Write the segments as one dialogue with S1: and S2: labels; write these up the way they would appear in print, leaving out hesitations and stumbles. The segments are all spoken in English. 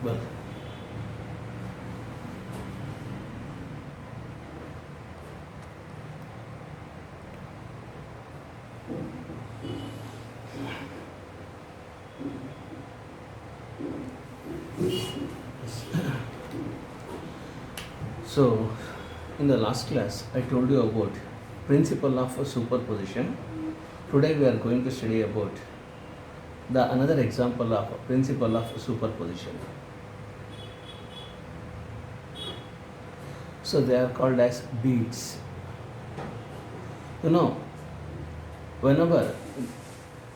S1: Well, so in the last class, I told you about principle of superposition. Today we are going to study about the another example of principle of superposition. So they are called as beats. You know, whenever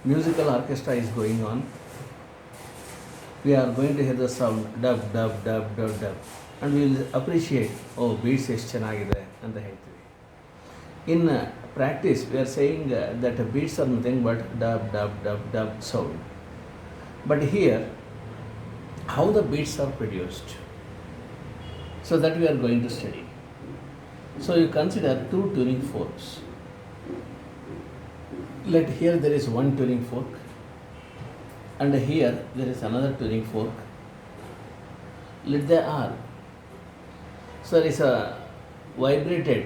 S1: musical orchestra is going on, we are going to hear the sound dub dub dub dub dub, and we will appreciate, oh, beats ಎಷ್ಟು ಚೆನ್ನಾಗಿದೆ ಅಂತ ಹೇಳ್ತೀವಿ. In practice, we are saying that beats are nothing but dub dub dub dub sound. But here, how the beats are produced, so that we are going to study. So you consider two tuning forks. Let here there is one tuning fork, and here there is another tuning fork. Let they are. So there is a vibrated,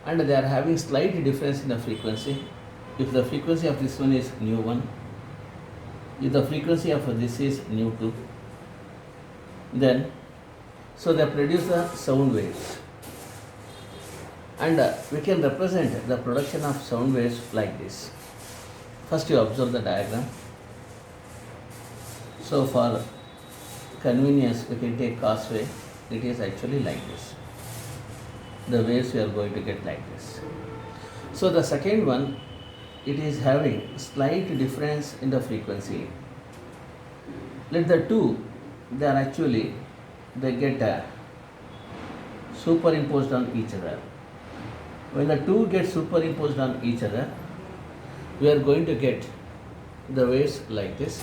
S1: and they are having slight difference in the frequency. If the frequency of this one is nu 1, if the frequency of this is nu 2, then so they produce the sound waves, and we can represent the production of sound waves like this. First you observe the diagram. So for convenience we can take cos wave. It is actually like this. The waves we are going to get like this. So the second one, it is having slight difference in the frequency. Let the two, they are actually, they get superimposed on each other. When the two get superimposed on each other, we are going to get the waves like this.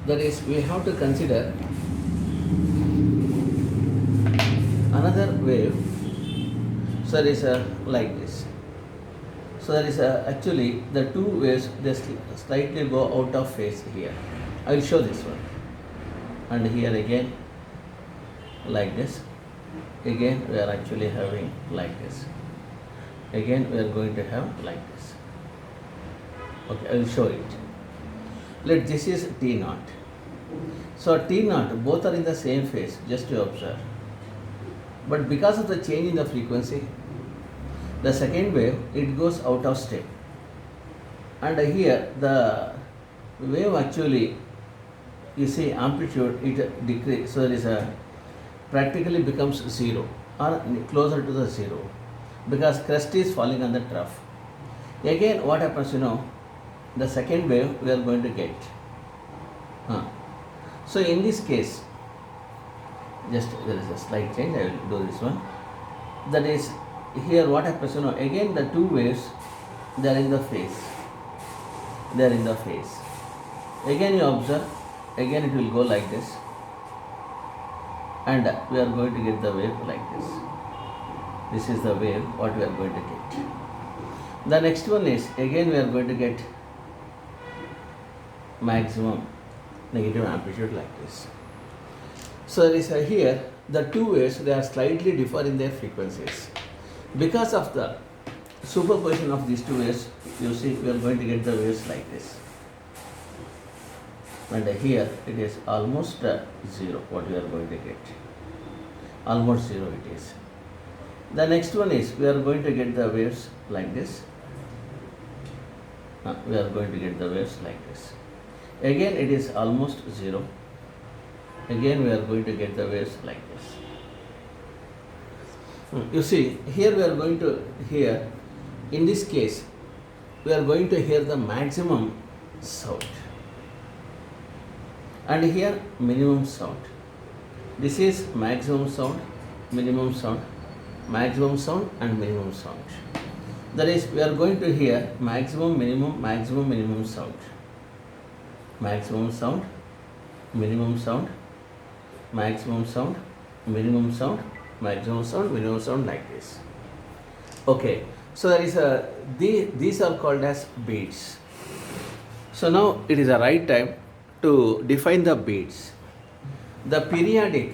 S1: That is, we have to consider another wave. So there is a like this. So there is a, actually the two waves, they slightly go out of phase here. I will show this one. And here again like this. Again we are actually having like this. Again we are going to have like this. Okay, I will show it. Let this is T naught. So T naught, both are in the same phase, just to observe. But because of the change in the frequency, the second wave, it goes out of step. And here the wave actually, you see amplitude, it decreases. So there is a, practically becomes zero or closer to the zero, because crest is falling on the trough. Again what happens, the second wave we are going to get. So in this case, just there is a slight change, I will do this one. That is, here what happens, again the two waves, they are in the phase. They are in the phase. Again you observe, again it will go like this, and we are going to get the wave like this. This is the wave what we are going to get. The next one is, again we are going to get maximum negative amplitude like this. So there is here the two waves, they are slightly differ in their frequencies. Because of the superposition of these two waves, you see we are going to get the waves like this. And here it is almost zero what we are going to get. Almost zero it is. The next one is, we are going to get the waves like this. We are going to get the waves like this. Again it is almost zero. Again we are going to get the waves like this. You see, here we are going to hear, in this case, we are going to hear the maximum sound. And here minimum sound. This is maximum sound, minimum sound, maximum sound and minimum sound. That is, we are going to hear maximum, minimum sound. Maximum sound, minimum sound, maximum sound, minimum sound, maximum sound, minimum sound, like this. Okay, so there is these are called as beats. So now it is a right time to define the beats. The periodic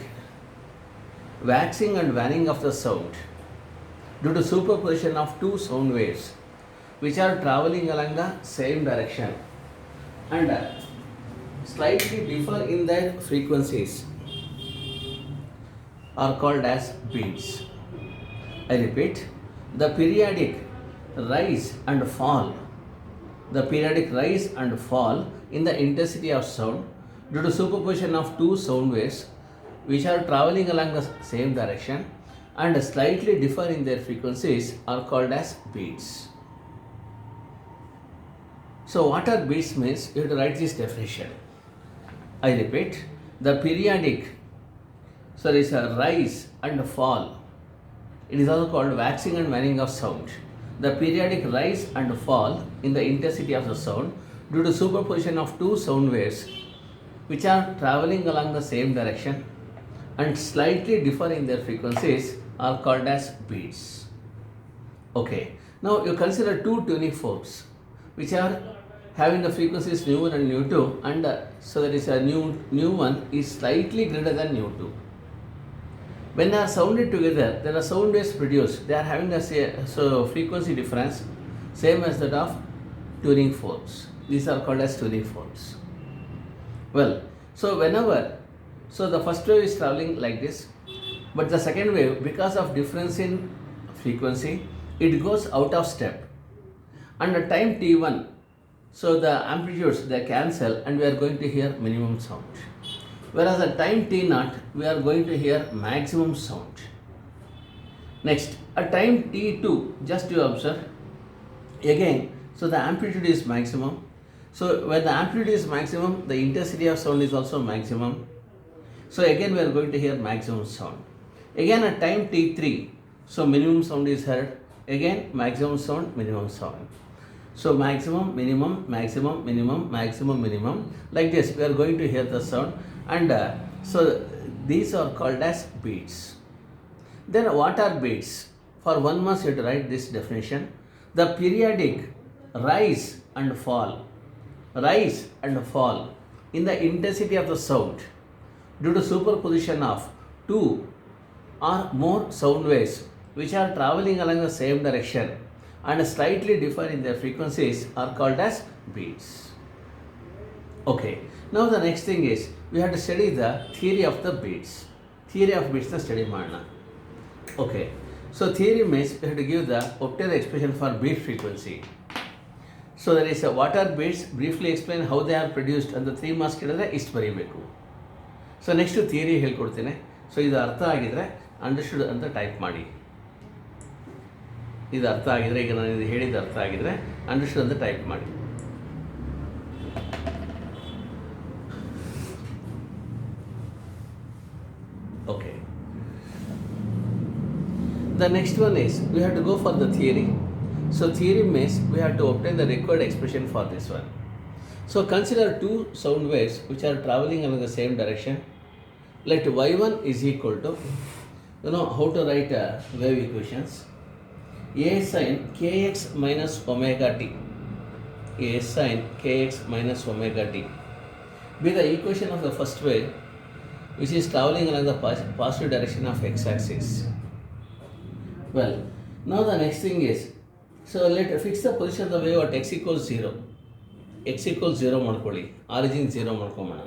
S1: waxing and waning of the sound due to superposition of two sound waves which are traveling along the same direction and slightly differ in their frequencies are called as beats. I repeat, the periodic rise and fall, in the intensity of sound due to superposition of two sound waves which are traveling along the same direction and slightly differ in their frequencies are called as beats. So what are beats means? You have to write this definition. I repeat, the periodic rise and fall. It is also called waxing and waning of sound. The periodic rise and fall in the intensity of the sound due to superposition of two sound waves which are traveling along the same direction and slightly differ in their frequencies are called as beats. Okay, now you consider two tuning forks which are having the frequencies nu1 and nu2, and so that is a nu1 is slightly greater than nu2. When they are sounded together, there are sound waves produced. They are having a frequency difference same as that of tuning forks. These are called as tuning forks. Well, so the first wave is traveling like this, but the second wave, because of difference in frequency, it goes out of step. And at time t1, so the amplitudes they cancel and we are going to hear minimum sound. Whereas at time t0, we are going to hear maximum sound. Next, at time t2, just you observe, again, so the amplitude is maximum. So when the amplitude is maximum, the intensity of sound is also maximum. So again we are going to hear maximum sound. Again at time t3, so minimum sound is heard. Again maximum sound, minimum sound. So maximum, minimum, maximum, minimum, maximum, minimum. Like this we are going to hear the sound, and so these are called as beats. Then what are beats? For one must you have to write this definition. The periodic rise and fall in the intensity of the sound due to superposition of two or more sound waves which are traveling along the same direction and slightly differ in their frequencies are called as beats. Okay, now the next thing is we have to study the theory of the beats. Theory of beats na study madana. Okay, so theory means we have to give the obtain the expression for beat frequency. So there is what are beats, briefly explain how they are produced and the 3 marks ಕೇಳಿದ್ರೆ ಇಷ್ಟು ಬರೀಬೇಕು. So next theory ಹೇಳ್ಕೊಡ್ತೀನಿ. So ಇದು ಅರ್ಥ ಆಗಿದ್ರೆ understood ಅಂತ type ಮಾಡಿ. ಇದು ಅರ್ಥ ಆಗಿದ್ರೆ, ಈಗ ನಾನು ಇದು ಹೇಳಿದ್ದು ಅರ್ಥ ಆಗಿದ್ರೆ ಅಂಡರ್ಸ್ಟುಡ್ ಅಂತ ಟೈಪ್ ಮಾಡಿ. Okay. The next one is we have to go for the theory. So theory means we have to obtain the required expression for this one. So consider two sound waves which are traveling along the same direction. Let y1 is equal to, you know how to write wave equations. A sin kx minus omega t. A sin kx minus omega t be the equation of the first wave which is traveling along the positive direction of x-axis. Well, now the next thing is, so let fix the position of the wave at x equals 0. X equals 0 ಮಾಡ್ಕೊಳ್ಳಿ, origin 0 ಮಾಡ್ಕೊಳ್ಳೋಣ.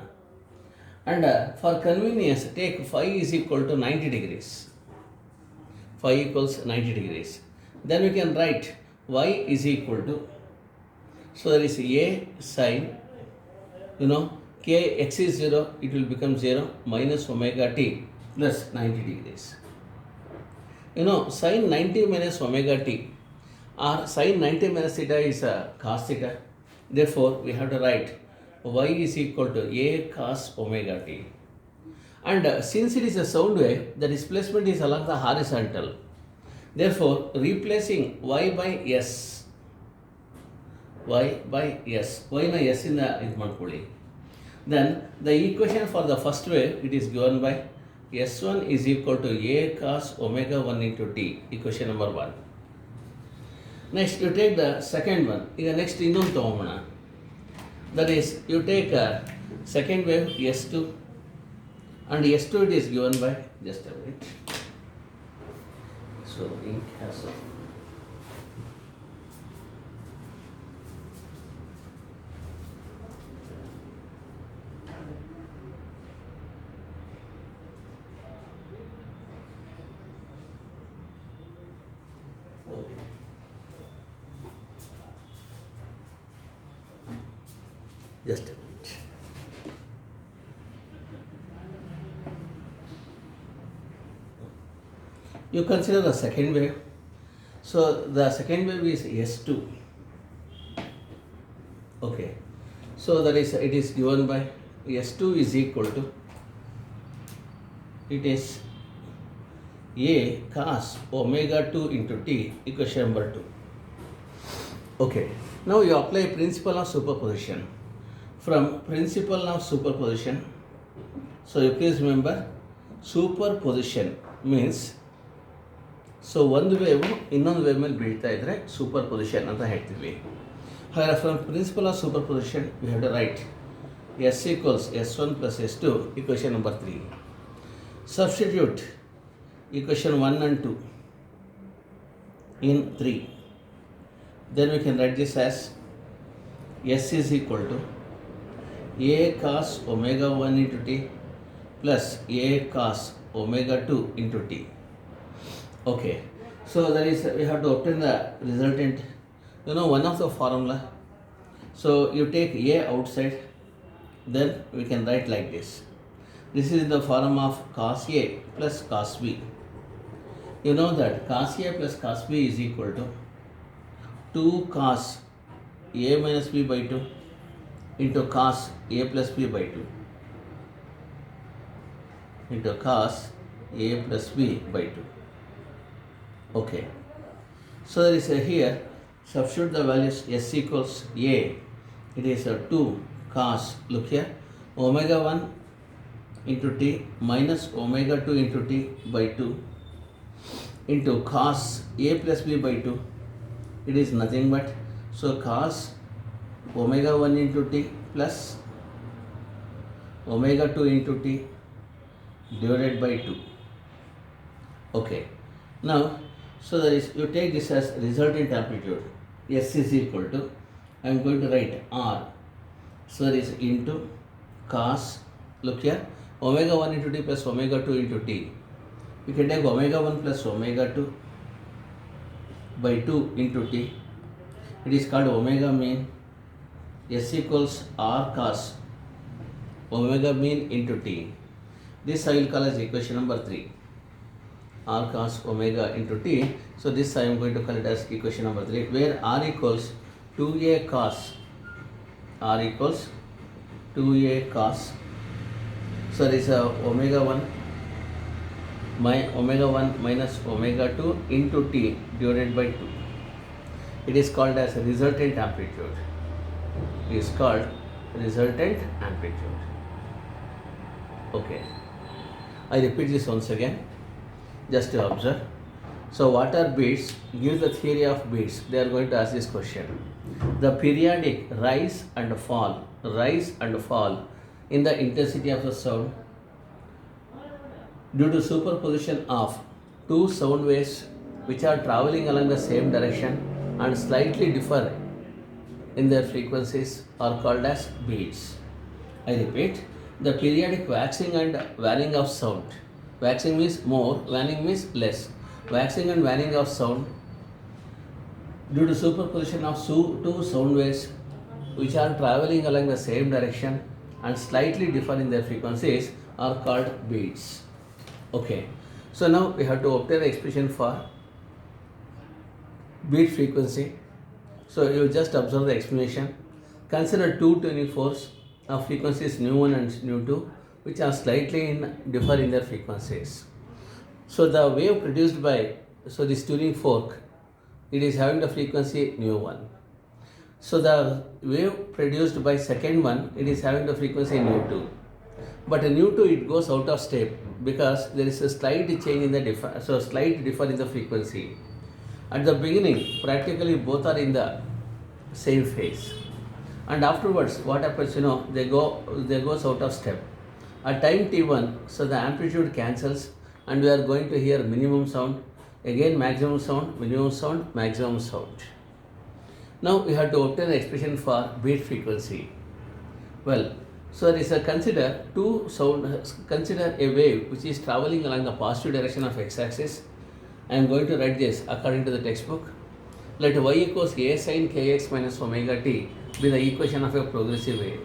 S1: And for convenience take phi is equal to 90 degrees. Phi equals 90 degrees. Then we can write y is equal to, so there is a sin, you know, k x is 0, it will become 0 minus omega t plus 90 degrees. You know, sin 90 minus omega t or sin 90 minus theta is cos theta. Therefore, we have to write y is equal to a cos omega t. And since it is a sound wave, the displacement is along the horizontal. Therefore, replacing y by s, y na s in the ಇದು ಮಾಡ್ಕೊಳ್ಳಿ. Then the equation for the first wave, it is given by s1 is equal to a cos omega 1 into t, equation number 1. Next you take the second one. ಈಗ next ಇನ್ನೊಂದು ತಗೊಂಬೋಣ. That is, you take a second wave S2, and S2 it is given by, just a minute. So ink has a, just a minute. You consider the second wave. So the second wave is S2. Okay. So that is, it is given by S2 is equal to, it is A cos omega 2 into T, equation number 2. Okay. Now you apply principle of superposition. From principle of superposition, so you please remember, superposition means, so ಒಂದು wave ಇನ್ನೊಂದು wave ಮೇಲೆ ಬೀಳ್ತಾ ಇದ್ರೆ superposition ಅಂತ ಹೇಳ್ತೀವಿ. ಹಾಗಾದ್ರೆ from principle of superposition we have to write S equals S1 plus S2, equation number 3. Substitute equation 1 and 2 in 3. Then we can write this as S is equal to A cos omega 1 into T plus A cos omega 2 into T. Okay, so that is, we have to obtain the resultant, one of the formula. So you take A outside, then we can write like this. This is the form of cos A plus cos B. You know that cos A plus cos B is equal to 2 cos A minus B by 2 into cos A plus B by 2 into cos A plus B by 2. Okay. So there is a here, substitute the values. S equals A, it is a 2 cos, look here, omega 1 into T minus omega 2 into T by 2 into cos A plus B by 2. It is nothing but, so cos omega 1 into T plus omega 2 into T divided by 2. Okay. Now, so that is, you take this as resultant amplitude. S is equal to, I am going to write R. So that is into cos, look here, omega 1 into T plus omega 2 into T. You can take omega 1 plus omega 2 by 2 into T. It is called omega mean. S equals R cos omega mean into T. This I will call as equation number 3. R cos omega into T. So this I am going to call it as equation number 3, where R equals 2A cos. R equals 2A cos. So this is omega 1 minus omega 2 into T divided by 2. It is called as a resultant amplitude. It is called resultant amplitude. Okay. I repeat this once again, just to observe. So what are beats? Give the theory of beats. They are going to ask this question. The periodic rise and fall in the intensity of the sound due to superposition of two sound waves which are traveling along the same direction and slightly differ in their frequencies are called as beats. I repeat, the periodic waxing and waning of sound. Waxing means more, waning means less. Waxing and waning of sound due to superposition of two sound waves which are traveling along the same direction and slightly differ in their frequencies are called beats. Okay. So now we have to obtain the expression for beat frequency. So you just observe the explanation. Consider two tuning forks of frequencies nu1 and nu2 which are slightly differ in their frequencies. So the wave produced by, so this tuning fork, it is having the frequency nu1. So the wave produced by second one, it is having the frequency nu2. But nu2 it goes out of step because there is a slight change in the slight differ in the frequency. At the beginning, practically both are in the same phase. and afterwards what happens, they goes out of step. At time t1, so the amplitude cancels and we are going to hear minimum sound, again maximum sound, minimum sound, maximum sound. Now we have to obtain the expression for beat frequency. Well, so there is a consider a wave which is traveling along the positive direction of x-axis. I am going to write this according to the textbook. Let y equals a sin kx minus omega t be the equation of a progressive wave.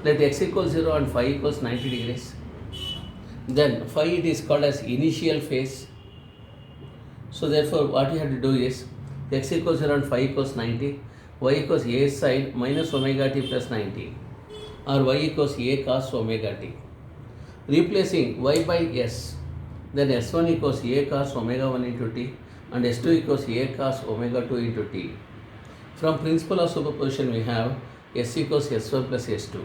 S1: Let x equals 0 and phi equals 90 degrees. Then phi it is called as initial phase. So therefore what you have to do is x equals 0 and phi equals 90, y equals a sin minus omega t plus 90, or y equals a cos omega t. Replacing y by s, then s1 equals a cos omega 1 into t and s2 equals a cos omega 2 into t. From principle of superposition we have s equals s1 plus s2.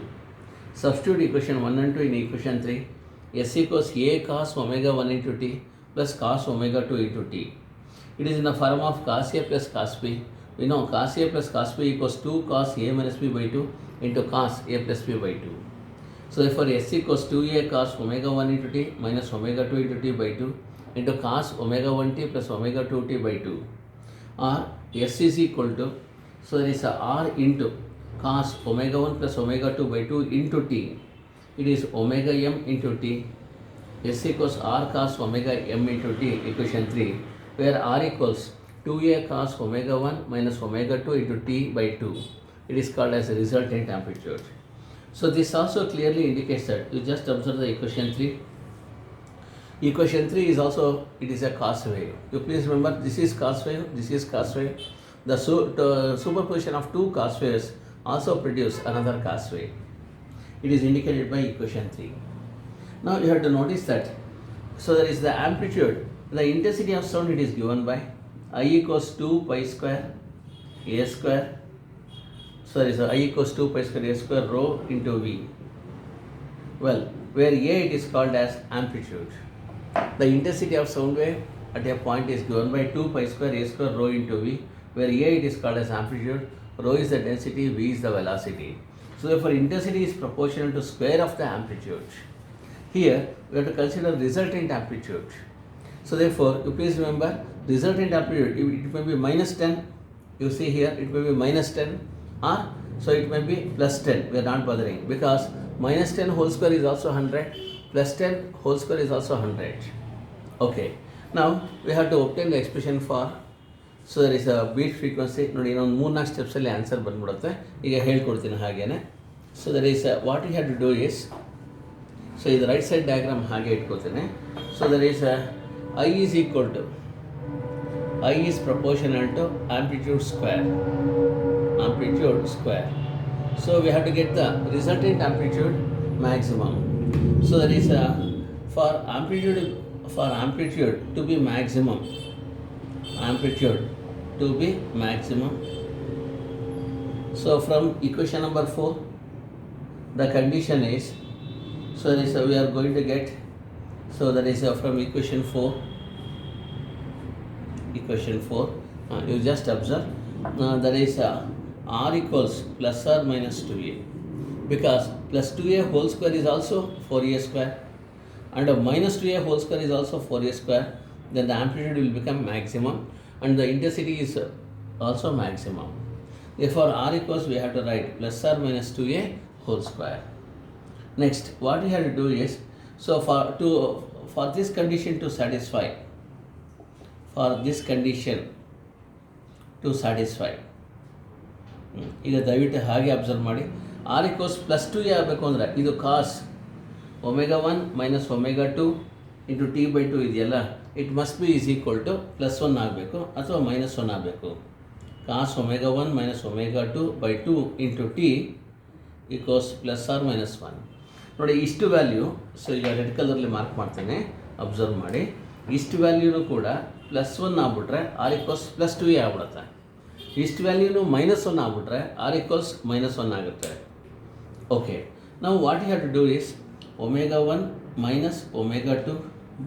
S1: Substitute equation 1 and 2 in equation 3. S equals a cos omega 1 into t plus cos omega 2 into t. It is in the form of cos a plus cos b. We know cos a plus cos b equals 2 cos a minus b by 2 into cos a plus b by 2. So therefore s equals 2a cos omega 1 into t minus omega 2 into t by 2 into cos omega 1 t plus omega 2 t by 2. Or s is equal to, so there is a r into cos omega 1 plus omega 2 by 2 into t. It is omega m into t. S equals r cos omega m into t, equation 3, where r equals 2a cos omega 1 minus omega 2 into t by 2. It is called as a resultant amplitude. So this also clearly indicates that, you just observe the equation 3. Equation 3 is also, it is a cos wave. You please remember, this is cos wave, this is cos wave. The superposition of two cos waves also produce another cos wave. It is indicated by equation 3. Now you have to notice that, so there is the amplitude, the intensity of sound, it is given by I equals 2 pi square a square, so there is I equals 2 pi square a square rho into v. Well, where a it is called as amplitude. The intensity of sound wave at a point is given by 2 pi square a square rho into v, where a it is called as amplitude, rho is the density, v is the velocity. So therefore intensity is proportional to square of the amplitude. Here we have to consider resultant amplitude. So therefore you please remember, resultant amplitude, it may be minus 10, you see here it may be minus 10, or so it may be plus 10, we are not bothering, because minus 10 whole square is also 100, plus 10 whole square is also 100. Okay, now we have to obtain the expression for, so there is a beat frequency. ನೋಡಿ ಇನ್ನೊಂದು 3-4 ಸ್ಟೆಪ್ಸಲ್ಲಿ answer ಬಂದ್ಬಿಡುತ್ತೆ, ಈಗ ಹೇಳ್ಕೊಡ್ತೀನಿ ಹಾಗೇನೆ. So there is what you have to do is, so ಇದು right side diagram ಹಾಗೆ ಇಟ್ಕೋತೀನಿ. So there is I is equal to, I is proportional to amplitude square. So we have to get the resultant amplitude maximum. So that is for amplitude to be maximum, so from equation number 4, the condition is, so that is we are going to get, so that is from equation 4, you just observe, that is r equals plus or minus 2a, because plus 2a whole square is also 4a square and minus 2a whole square is also 4a square, then the amplitude will become maximum and the intensity is also maximum. Therefore r equals, we have to write plus or minus 2a whole square. Next what we have to do is, so for this condition to satisfy, ಈಗ ದಯವಿಟ್ಟು ಹಾಗೆ observe ಮಾಡಿ, R equals plus 2a ಆಗಬೇಕು ಅಂದರೆ ಇದು cos omega 1 minus omega 2 into T by 2 ಇದೆಯಲ್ಲ, it must be is equal to plus 1 ಆಗಬೇಕು ಅಥವಾ ಮೈನಸ್ 1 ಆಗಬೇಕು. Cos omega 1 minus omega 2 by 2 into T equals plus or minus 1. ನೋಡಿ ಇಷ್ಟು ವ್ಯಾಲ್ಯೂ, ಸೊ ಈಗ ರೆಡ್ ಕಲರಲ್ಲಿ ಮಾರ್ಕ್ ಮಾಡ್ತೇನೆ, ಅಬ್ಸರ್ವ್ ಮಾಡಿ. ಇಷ್ಟು ವ್ಯಾಲ್ಯೂನು ಕೂಡ ಪ್ಲಸ್ 1 ಆಗ್ಬಿಟ್ರೆ ಆರ್ ಈಕ್ವಲ್ಸ್ ಪ್ಲಸ್ 2a ಆಗ್ಬಿಡುತ್ತೆ. ಇಷ್ಟು ವ್ಯಾಲ್ಯೂನು ಮೈನಸ್ 1 ಆಗ್ಬಿಟ್ರೆ ಆರ್ ಈಕ್ವಲ್ಸ್ ಮೈನಸ್ 1 ಆಗುತ್ತೆ. ಓಕೆ, ನಾವು what you have to do is omega 1 minus omega 2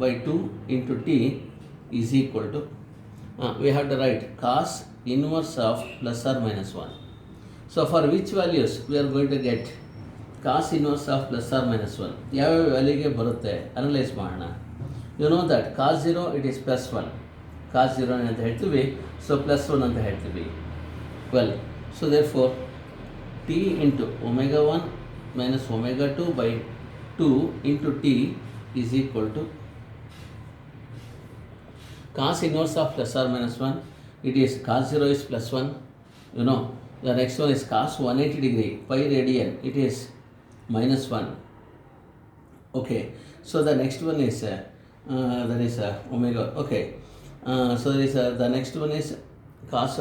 S1: by 2 into t is equal to, we have to write cos inverse of plus or minus 1. So for which values we are going to get cos inverse of plus or minus 1? ಯಾವ ವ್ಯಾಲ್ಯೂಗೆ ಬರುತ್ತೆ analyse ಮಾಡೋಣ. You know that cos 0 it is plus 1, cos 0 ಅಂತ ಹೇಳ್ತೀವಿ, so plus 1 ಅಂತ ಹೇಳ್ತೀವಿ. Well, so therefore t into omega 1 minus omega 2 by 2 into t is equal to cos inverse of plus or minus 1. It is cos 0 is plus 1, you know. The next one is cos 180 degree pi radian, it is minus 1. Okay, so the next one is that is omega. Okay, so there is the next one is cos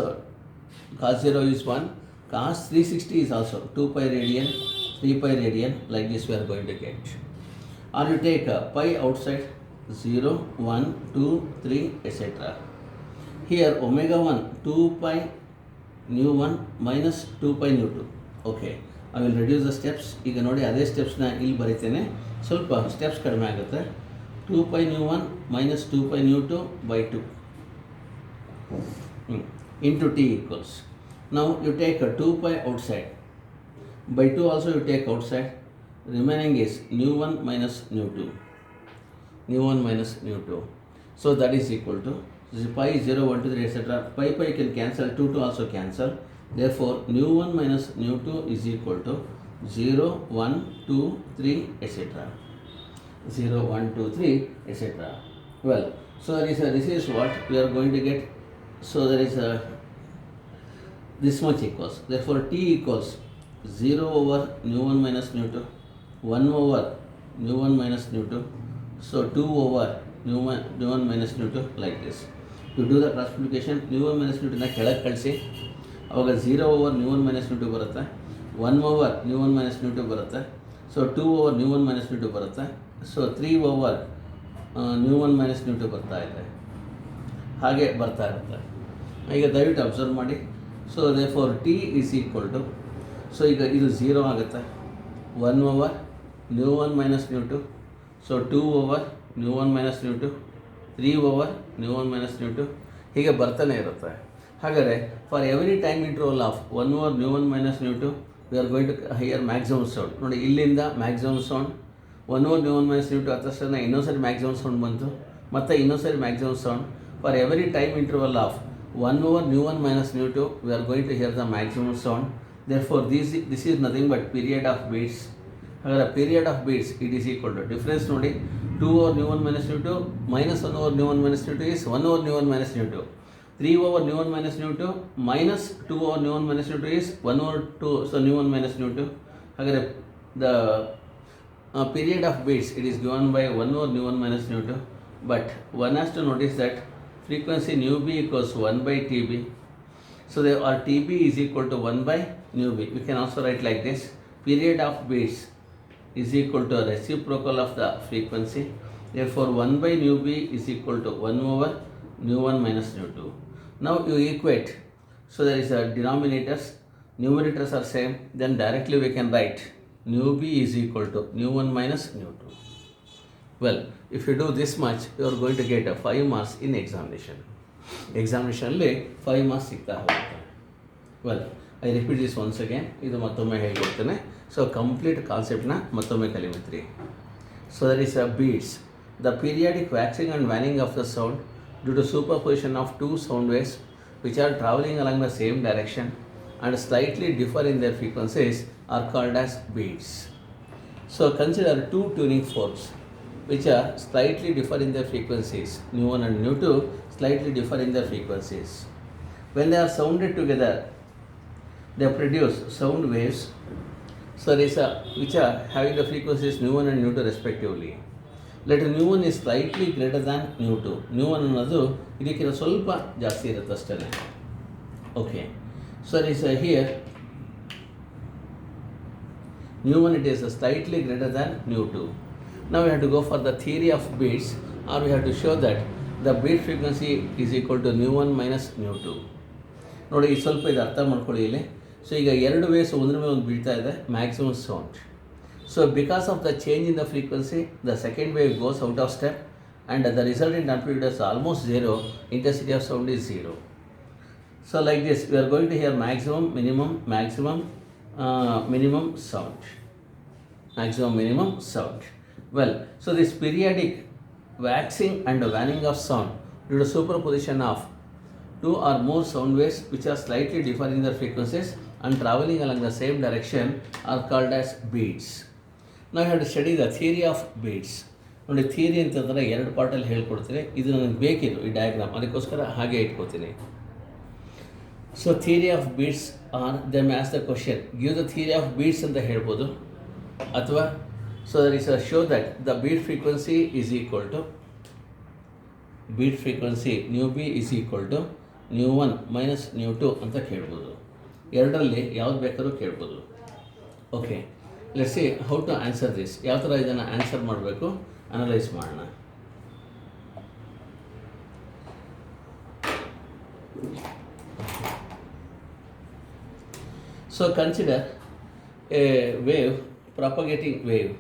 S1: 0 is 1, cos 360 is also 2 pi radian, 3 pi radian, like this we are going to get. Or you take pi outside 0, 1, 2, 3, etc. Here omega 1 2 pi nu 1 minus 2 pi nu 2. Okay, I will reduce the steps. ಈಗ ನೋಡಿ ಅದೇ ಸ್ಟೆಪ್ಸ್ನ ಇಲ್ಲಿ ಬರೀತೇನೆ, ಸ್ವಲ್ಪ steps ಕಡಿಮೆ ಆಗುತ್ತೆ. 2 pi nu 1 minus 2 pi nu 2 by 2 into t equals. Now you take a 2 pi outside, by 2 also you take outside, remaining is nu 1 minus nu 2, nu 1 minus nu 2. So that is equal to pi 0, 1, 2, 3, etc. Pi can cancel, 2 also cancel. Therefore nu 1 minus nu 2 is equal to 0, 1, 2, 3, etc. 0, 1, 2, 3, etc. Well, so this is what we are going to get. So there is this much equals. Therefore t equals 0 over nu 1 minus nu 2, 1 over nu 1 minus nu 2, so 2 over nu 1 minus nu 2, like this. You do the cross multiplication, nu 1 minus nu 2 ನ ಕೆಳಗೆ ಕಳಿಸಿ, ಅವಾಗ 0 over nu 1 minus nu 2 ಬರುತ್ತೆ, 1 over nu 1 minus nu 2 ಬರುತ್ತೆ, so 2 over nu 1 minus nu 2 ಬರುತ್ತೆ, so 3 over nu 1 minus nu 2 ಬರ್ತಾ ಇದೆ, ಹಾಗೆ ಬರ್ತಾ ಇರುತ್ತೆ. ಈಗ ದಯವಿಟ್ಟು ಅಬ್ಸರ್ವ್ ಮಾಡಿ. So therefore t is equal to, so ಈಗ ಇದು 0 ಆಗುತ್ತೆ, 1 over nu 1 minus nu 2, so 2 over nu 1 minus nu 2, 3 over nu 1 minus nu 2, ಹೀಗೆ ಬರ್ತಾನೆ ಇರುತ್ತೆ. ಹಾಗಾದರೆ for every time interval of 1 over nu 1 minus nu 2 we are going to higher maximum sound. ನೋಡಿ, ಇಲ್ಲಿಂದ maximum sound 1 over nu 1 minus nu 2 ಆದ ತಕ್ಷಣ ಇನ್ನೊಂದ್ಸರಿ maximum sound ಬಂತು, ಮತ್ತು ಇನ್ನೊಂದ್ಸರಿ maximum sound. For every time interval of 1 over nu 1 minus nu 2 we are going to hear the maximum sound. Therefore this is nothing but period of beats. Hagar period of beats, it is equal to difference nodi, 2 over nu 1 minus nu 2 minus 1 over nu 1 minus nu 2 is 1 over nu 1 minus nu 2. 3 over nu 1 minus nu 2 minus 2 over nu 1 minus nu 2 is 1 over 2, so nu 1 minus nu 2. Hagar the period of beats, it is given by 1 over nu 1 minus nu 2, but one has to notice that frequency nu b equals 1 by tb. So our tb is equal to 1 by nu b. We can also write like this: period of beats is equal to a reciprocal of the frequency. Therefore 1 by nu b is equal to 1 over nu 1 minus nu 2. Now you equate. So there is a denominators, numerators are same. Then directly we can write nu b is equal to nu 1 minus nu 2. Well, if you do this much, you are going to get a 5 marks in examination. ಎಕ್ಸಾಮಿನೇಷನಲ್ಲಿ 5 marks ಸಿಗ್ತಾ ಹೋಗುತ್ತೆ. Well, I repeat this once again, ಇದು ಮತ್ತೊಮ್ಮೆ ಹೇಳ್ಕೊಡ್ತೇನೆ. So complete ಕಾನ್ಸೆಪ್ಟ್ನ ಮತ್ತೊಮ್ಮೆ ಕಲಿಮಿತ್ರಿ. So that is beats, the periodic waxing and waning of the sound due to superposition of 2 sound waves which are traveling along the same direction and slightly differ in their frequencies are called as beats. So consider 2 tuning forks which are slightly differ in their frequencies, nu 1 and nu 2 slightly differ in their frequencies. When they are sounded together, they produce sound waves, so there is which are having the frequencies nu 1 and nu 2 respectively. Let nu 1 is slightly greater than nu 2. Nu 1 ಅನ್ನೋದು ಇದಕ್ಕಿಂತ ಸ್ವಲ್ಪ ಜಾಸ್ತಿ ಇರುತ್ತೆ ಅಷ್ಟೇ. Okay, so there is here nu 1, it is slightly greater than nu 2. Now we have to go for the theory of beats, or we have to show that the beat frequency is equal to nu 1 minus nu 2. ನೋಡಿ, ಈ ಸ್ವಲ್ಪ ಇದು ಅರ್ಥ ಮಾಡ್ಕೊಳ್ಳಿ ಇಲ್ಲಿ. So ಈಗ 2 waves ಒಂದ್ರ ಮೇಲೆ ಒಂದು ಬೀಳ್ತಾ ಇದೆ, maximum sound. So because of the change in the frequency, the second wave goes out of step and the resultant amplitude is almost 0, intensity of sound is 0. So like this, we are going to hear maximum, minimum, maximum, minimum sound. Maximum, minimum sound. Well, so this periodic waxing and waning of sound due to superposition of two or more sound waves which are slightly differing in their frequencies and traveling along the same direction are called as beats. Now you have to study the theory of beats. ನೋಡಿ theory ಅಂತಂದರೆ ಎರಡು ಪಾರ್ಟಲ್ಲಿ ಹೇಳ್ಕೊಡ್ತೀನಿ. ಇದು ನನಗೆ ಬೇಕಿದ್ದು ಈ diagram, ಅದಕ್ಕೋಸ್ಕರ ಹಾಗೆ ಇಟ್ಕೋತೀನಿ. So theory of beats are them as the question give the theory of beats ಅಂತ ಹೇಳ್ಬೋದು, ಅಥವಾ so there is a show that the beat frequency is equal to beat frequency nu B is equal to nu 1 minus nu 2 ಅಂತ ಕೇಳ್ಬೋದು. ಎರಡರಲ್ಲಿ ಯಾವ್ದು ಬೇಕಾದ್ರೂ ಕೇಳ್ಬೋದು. Okay, let's see how to answer this. ಯಾವ ಥರ ಇದನ್ನು ಆನ್ಸರ್ ಮಾಡಬೇಕು ಅನಲೈಸ್ ಮಾಡೋಣ. So consider a wave, propagating wave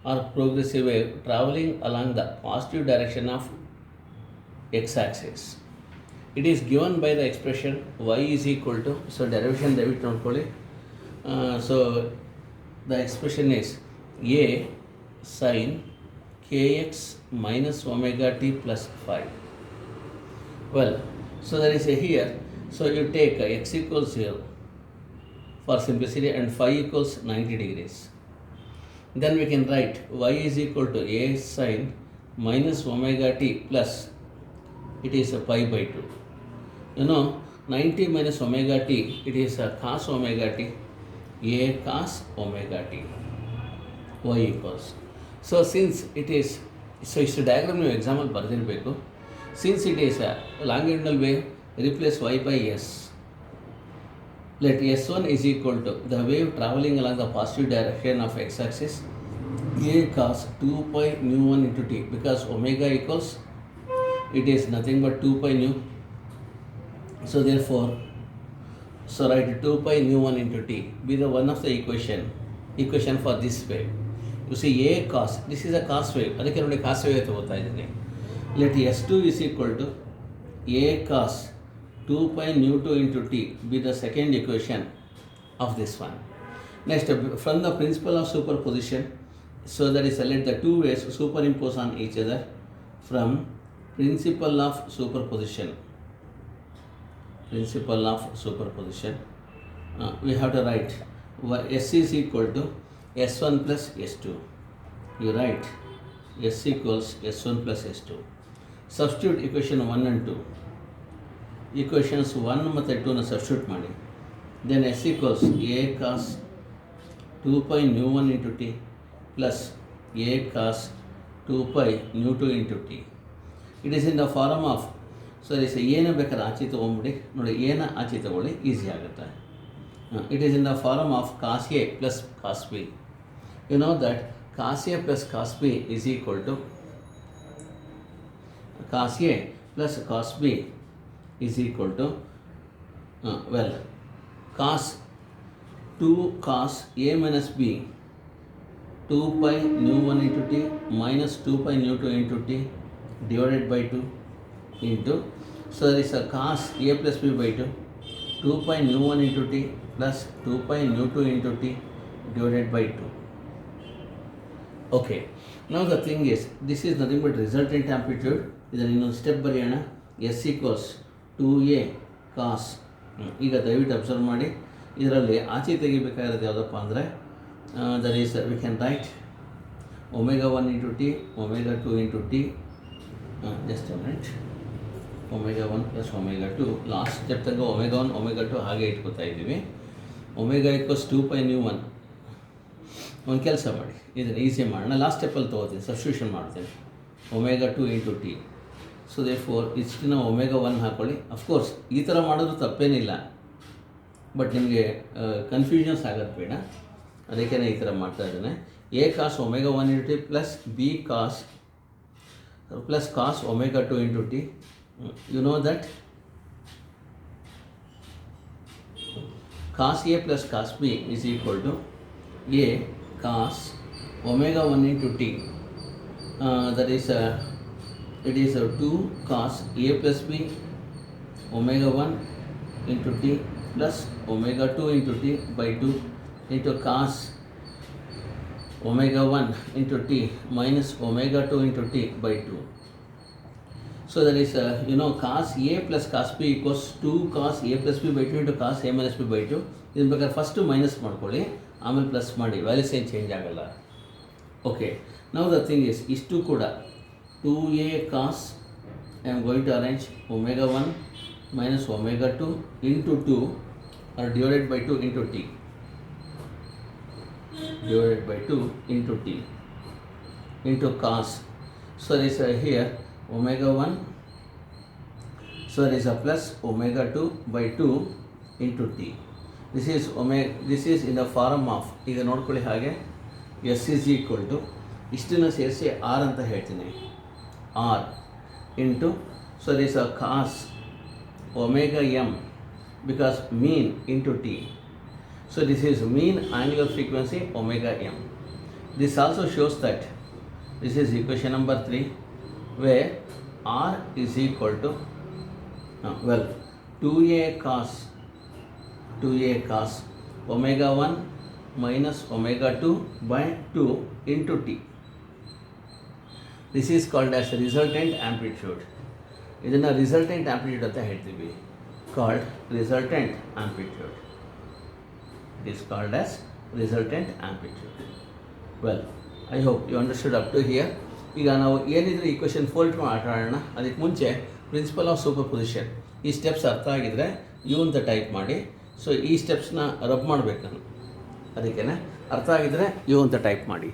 S1: or progressive wave traveling along the positive direction of x-axis. It is given by the expression y is equal to, so derivation David ನೋಡ್ಕೊಳ್ಳಿ. So the expression is a sin kx minus omega t plus 5. Well, so there is a here, so you take x equals 0 for simplicity and phi equals 90 degrees. Then we can write y is equal to a sin minus omega t plus, it is a pi by 2. You know, 90 minus omega t, it is a cos omega t, a cos omega t, y equals. So since it is, so it's a diagram ನೀವು example ಬರೆದಿರಬೇಕು. Since it is a longitudinal wave, replace y by s. Let S1 is equal to the wave traveling along the positive direction of x-axis, a cos 2 pi nu 1 into t, because omega equals, it is nothing but 2 pi nu. So therefore, so write 2 pi nu 1 into t be the one of the equation for this wave. You see a cos, this is a cos wave, ಅದಕ್ಕೆ ನೋಡಿ cos wave ತಗೋತಾ ಇದ್ದೀನಿ. Let S2 is equal to a cos 2 pi nu 2 into t be the second equation of this one. Next, from the principle of superposition, so that is let the two waves superimpose on each other. From principle of superposition, we have to write S is equal to S1 plus S2. You write S equals S1 plus S2. Substitute equation 1 and 2. Equations 1 ಮತ್ತು 2ನ substitute ಮಾಡಿ. Then S equals a cos 2 pi nu 1 into t plus a cos 2 pi nu 2 into t. It is in the form of, so there is ಏನ ಬೇಕಾದ್ರೆ ಆಚೆ ತೊಗೊಂಬಿಡಿ ನೋಡಿ, ಏನ ಆಚೆ ತೊಗೊಳ್ಳಿ easy ಆಗುತ್ತೆ. It is in the form of cos a plus cos b. You know that cos a plus cos b is equal to cos a plus cos b is equal to well, cos 2 cos a minus b 2 pi nu 1 into t minus 2 pi nu 2 into t divided by 2 into, so there is a cos a plus b by 2 2 pi nu 1 into t plus 2 pi nu 2 into t divided by 2. Okay, now the thing is, this is nothing but resultant amplitude. ಇದನ್ನು ಇನ್ನೊಂದು step ಬರೆಯೋಣ. S equals 2a cos, ಈಗ ದಯವಿಟ್ಟು observe ಮಾಡಿ, ಇದರಲ್ಲಿ ಆಚೆ ತೆಗಿಬೇಕಾಗಿರೋದು ಯಾವುದಪ್ಪ ಅಂದರೆ there is we can write omega 1 into t, omega 2 into t, just a minute, omega 1 plus omega 2, last step ತನಕ omega 1 omega 2 ಹಾಗೆ ಇಟ್ಕೋತಾ ಇದ್ದೀವಿ. omega equals 2 pi nu 1. ಒಂದು ಕೆಲಸ ಮಾಡಿ, ಇದನ್ನು ಈಸಿ ಮಾಡೋಣ. ಲಾಸ್ಟ್ ಸ್ಟೆಪ್ಪಲ್ಲಿ ತೊಗೋತೀನಿ, ಸಬ್ಸ್ಟಿಟ್ಯೂಷನ್ ಮಾಡ್ತೀನಿ, omega 2 into t. So therefore ಇಷ್ಟಿನ omega 1 ಹಾಕ್ಕೊಳ್ಳಿ. ಅಫ್ಕೋರ್ಸ್ ಈ ಥರ ಮಾಡೋದು ತಪ್ಪೇನಿಲ್ಲ, ಬಟ್ ನಿಮಗೆ ಕನ್ಫ್ಯೂಷನ್ಸ್ ಆಗೋದು ಬೇಡ, ಅದಕ್ಕೆ ಈ ಥರ ಮಾಡ್ತಾ ಇದ್ದೇನೆ. a cos omega 1 into t plus b cos plus cos omega 2 into t. You know that cos a plus cos b is equal to a cos omega 1 into t. That is it is 2 cos a plus b omega 1 into t plus omega 2 into t by 2 into cos omega 1 into t minus omega 2 into t by 2. So that is cos a plus cos b equals 2 cos a plus b by 2 into cos a minus b by 2. ಇದನ್ನ ಬೇಕಾದ್ರೆ first minus ಮಾಡ್ಕೊಳ್ಳಿ, ಆಮೇಲೆ plus ಮಾಡಿ, values ಏನು change ಆಗಲ್ಲ. Okay, ನಾವು the thing is ಇಷ್ಟು ಕೂಡ 2a cos I am going to arrange omega 1 minus omega 2 into 2 or divided by 2 into t, divided by 2 into t into cos. So there is here omega 1, so there is a plus omega 2 by 2 into t. This is omega, this is in the form of, ಈಗ ನೋಡ್ಕೊಳ್ಳಿ ಹಾಗೆ, s is equal to ಇಷ್ಟನ್ನು ಸೇರಿಸಿ r ಅಂತ ಹೇಳ್ತೀನಿ, r into, so there is a cos omega m because mean into t. So this is mean angular frequency omega m. This also shows that this is equation number 3 where r is equal to 2a cos omega 1 minus omega 2 by 2 into t. This is called as resultant amplitude. ಇದನ್ನು resultant amplitude ಅಂತ ಹೇಳ್ತೀವಿ, called resultant amplitude. It is called as resultant amplitude. Well, I hope you understood up to here. ಈಗ ನಾವು ಏನಿದ್ರೆ equation 4 ಮಾತಾಡೋಣ. ಅದಕ್ಕೆ ಮುಂಚೆ principle of super position, ಈ steps ಅರ್ಥ ಆಗಿದ್ರೆ ಯು ಅಂತ ಟೈಪ್ ಮಾಡಿ. ಸೊ ಈ ಸ್ಟೆಪ್ಸ್ನ ರಬ್ ಮಾಡಬೇಕು ನಾನು, ಅದಕ್ಕೆ ಅರ್ಥ ಆಗಿದ್ರೆ ಯು ಅಂತ ಟೈಪ್ ಮಾಡಿ.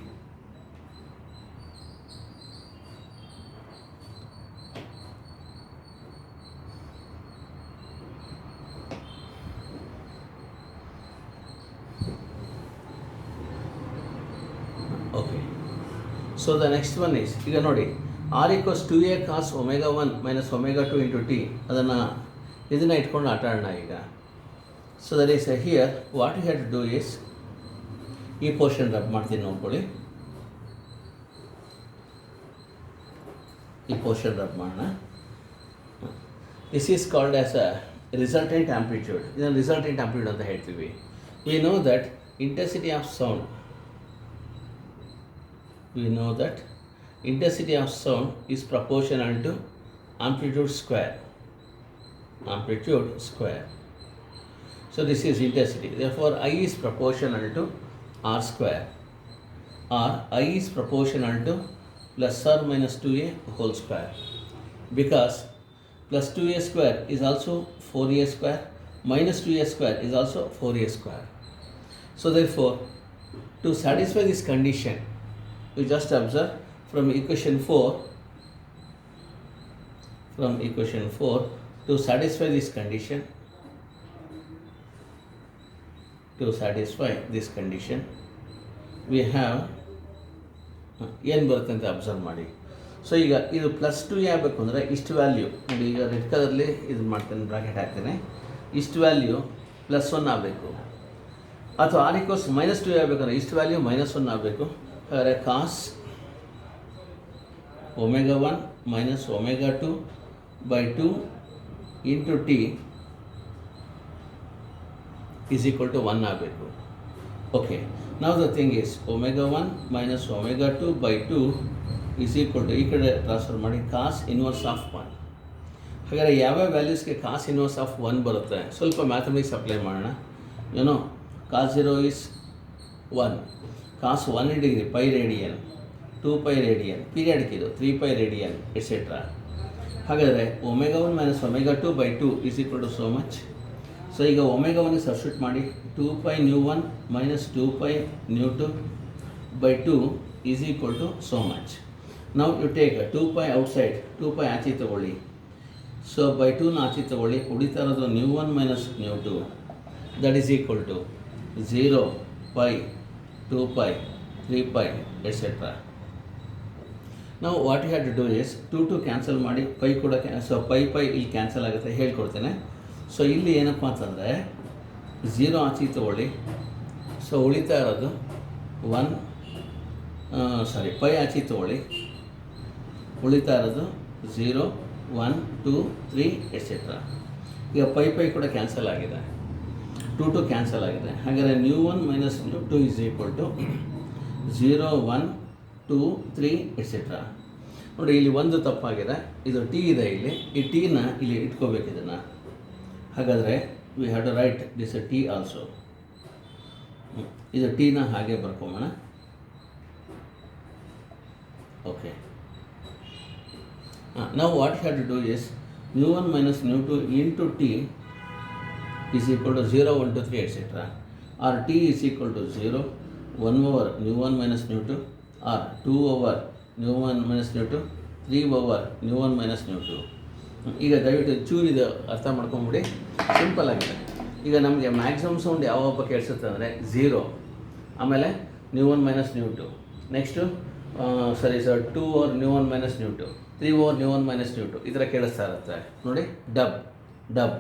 S1: Okay, so the next one is, ಈಗ ನೋಡಿ r equals 2a cos omega 1 minus omega 2 into t, ಇದನ್ನು ಇಟ್ಕೊಂಡು ಆಟ ಆಡೋಣ ಈಗ. So that is here what you have to do is, ಈ ಪೋರ್ಷನ್ ರಬ್ ಮಾಡ್ತೀನಿ ನೋಡ್ಕೊಳ್ಳಿ, ಈ ಪೋರ್ಷನ್ ರಬ್ ಮಾಡೋಣ. This is called as a resultant amplitude. ಇದನ್ನು ರಿಸಲ್ಟೆಂಟ್ ಆಂಪ್ಲಿಟ್ಯೂಡ್ ಅಂತ ಹೇಳ್ತೀವಿ. We know that intensity of sound, we know that intensity of sound is proportional to amplitude square. So this is intensity. Therefore I is proportional to r square, or I is proportional to plus or minus 2a whole square, because plus 2a square is also 4a square, minus 2a square is also 4a square. So therefore, to satisfy this condition, we just observe from equation 4, to satisfy this condition, we have ಏನು ಬರುತ್ತೆ ಅಂತ observe ಮಾಡಿ. So ಈಗ ಇದು plus 2 ಆಗಬೇಕು ಅಂದರೆ ಇಷ್ಟು value ನೋಡಿ, ಈಗ ರೆಡ್ ಕಲರ್ಲಿ ಇದು ಮಾಡ್ತೇನೆ, ಬ್ರಾಕೆಟ್ ಹಾಕ್ತೇನೆ, ಇಷ್ಟು ವ್ಯಾಲ್ಯೂ ಪ್ಲಸ್ 1 ಆಗಬೇಕು. ಅಥವಾ r equals minus 2 ಆಗಬೇಕಂದ್ರೆ ಇಷ್ಟು ವ್ಯಾಲ್ಯೂ -1 ಆಗಬೇಕು. ಹಾಗಾದರೆ ಕಾಸ್ omega 1 minus omega 2 by 2 into t is equal to 1 ಆಗಬೇಕು. Okay, now the thing is omega 1 minus omega 2 by 2 is equal to, ಈ ಕಡೆ ಟ್ರಾನ್ಸ್ಫರ್ ಮಾಡಿ, ಕಾಸ್ ಇನ್ವರ್ಸ್ ಆಫ್ 1. ಹಾಗಾದರೆ ಯಾವ್ಯಾವ ವ್ಯಾಲ್ಯೂಸ್ಗೆ ಕಾಸ್ ಇನ್ವರ್ಸ್ ಆಫ್ 1 ಬರುತ್ತೆ, ಸ್ವಲ್ಪ ಮ್ಯಾಥಮೆಟಿಕ್ಸ್ ಅಪ್ಲೈ ಮಾಡೋಣ. ಏನೋ cos 0 is 1, cos 1 degree pi radian, 2 pi radian, periodic ಇದು 3 ಪೈ ರೇಡಿಯನ್ ಎಟ್ಸೆಟ್ರಾ. ಹಾಗಾದರೆ omega 1 minus omega 2 by 2 is equal to so much. So ಈಗ omega 1 ಸಬ್ಸ್ಟಿಟ್ಯೂಟ್ ಮಾಡಿ, 2 pi nu 1 minus 2 pi nu 2 by 2 is equal to so much. Now you take 2 pi outside, 2 pi ಆಚೆ ತಗೊಳ್ಳಿ. So by 2ನ ಆಚೆ ತಗೊಳ್ಳಿ, ಉಳಿತಾ ಇರೋದು nu 1 minus nu 2, that is equal to 0 pi 2 pi 3 pi etc. Now what you have to do is 2 cancel ಮಾಡಿ, pi ಕೂಡ so pi ಇಲ್ಲಿ cancel ಆಗುತ್ತೆ, ಹೇಳ್ಕೊಡ್ತೇನೆ. So ಇಲ್ಲಿ ಏನಪ್ಪ ಅಂತಂದರೆ 0 ಆಚೆ ತಗೊಳ್ಳಿ. ಸೊ ಉಳಿತಾ ಇರೋದು ಪೈ ಆಚೆ ತಗೊಳ್ಳಿ, ಉಳಿತಾ ಇರೋದು 0 1 2 3 ಎಟ್ಸೆಟ್ರಾ. ಈಗ ಪೈ ಕೂಡ ಕ್ಯಾನ್ಸಲ್ ಆಗಿದೆ, 2 ಕ್ಯಾನ್ಸಲ್ ಆಗಿದೆ. ಹಾಗಾದರೆ μ1 minus μ2 is equal to 0 1 2 3 etcetera. ನೋಡಿ ಇಲ್ಲಿ ಒಂದು ತಪ್ಪಾಗಿದೆ, ಇದು ಟಿ ಇದೆ ಇಲ್ಲಿ, ಈ ಟೀನ ಇಲ್ಲಿ ಇಟ್ಕೋಬೇಕು ಇದನ್ನು. ಹಾಗಾದರೆ we have to write this T also. ಇದು ಟೀನ ಹಾಗೆ ಬರ್ಕೊಂಬೋಣ. Okay, now what you have to do is μ1 minus μ2 into t is equal to 0 1 2 3 etc. or t is equal to 0 1 over μ1 minus μ2 or 2 over μ1 minus μ2 3 over μ1 minus μ2. ಈಗ ದಯವಿಟ್ಟು ಚೂರು ಇದು ಅರ್ಥ ಮಾಡ್ಕೊಂಬಿಡಿ, ಸಿಂಪಲ್ ಆಗಿದೆ. ಈಗ ನಮಗೆ ಮ್ಯಾಕ್ಸಿಮಮ್ ಸೌಂಡ್ ಯಾವಪ್ಪ ಕೇಳಿಸುತ್ತೆ ಅಂದರೆ 0, ಆಮೇಲೆ μ1 minus μ2, ನೆಕ್ಸ್ಟು ಸರಿ sir 2 over μ1 minus μ2, 3 over μ1 minus μ2 ಈ ಥರ ಕೇಳಿಸ್ತಾ ಇರುತ್ತೆ ನೋಡಿ. ಡಬ್ ಡಬ್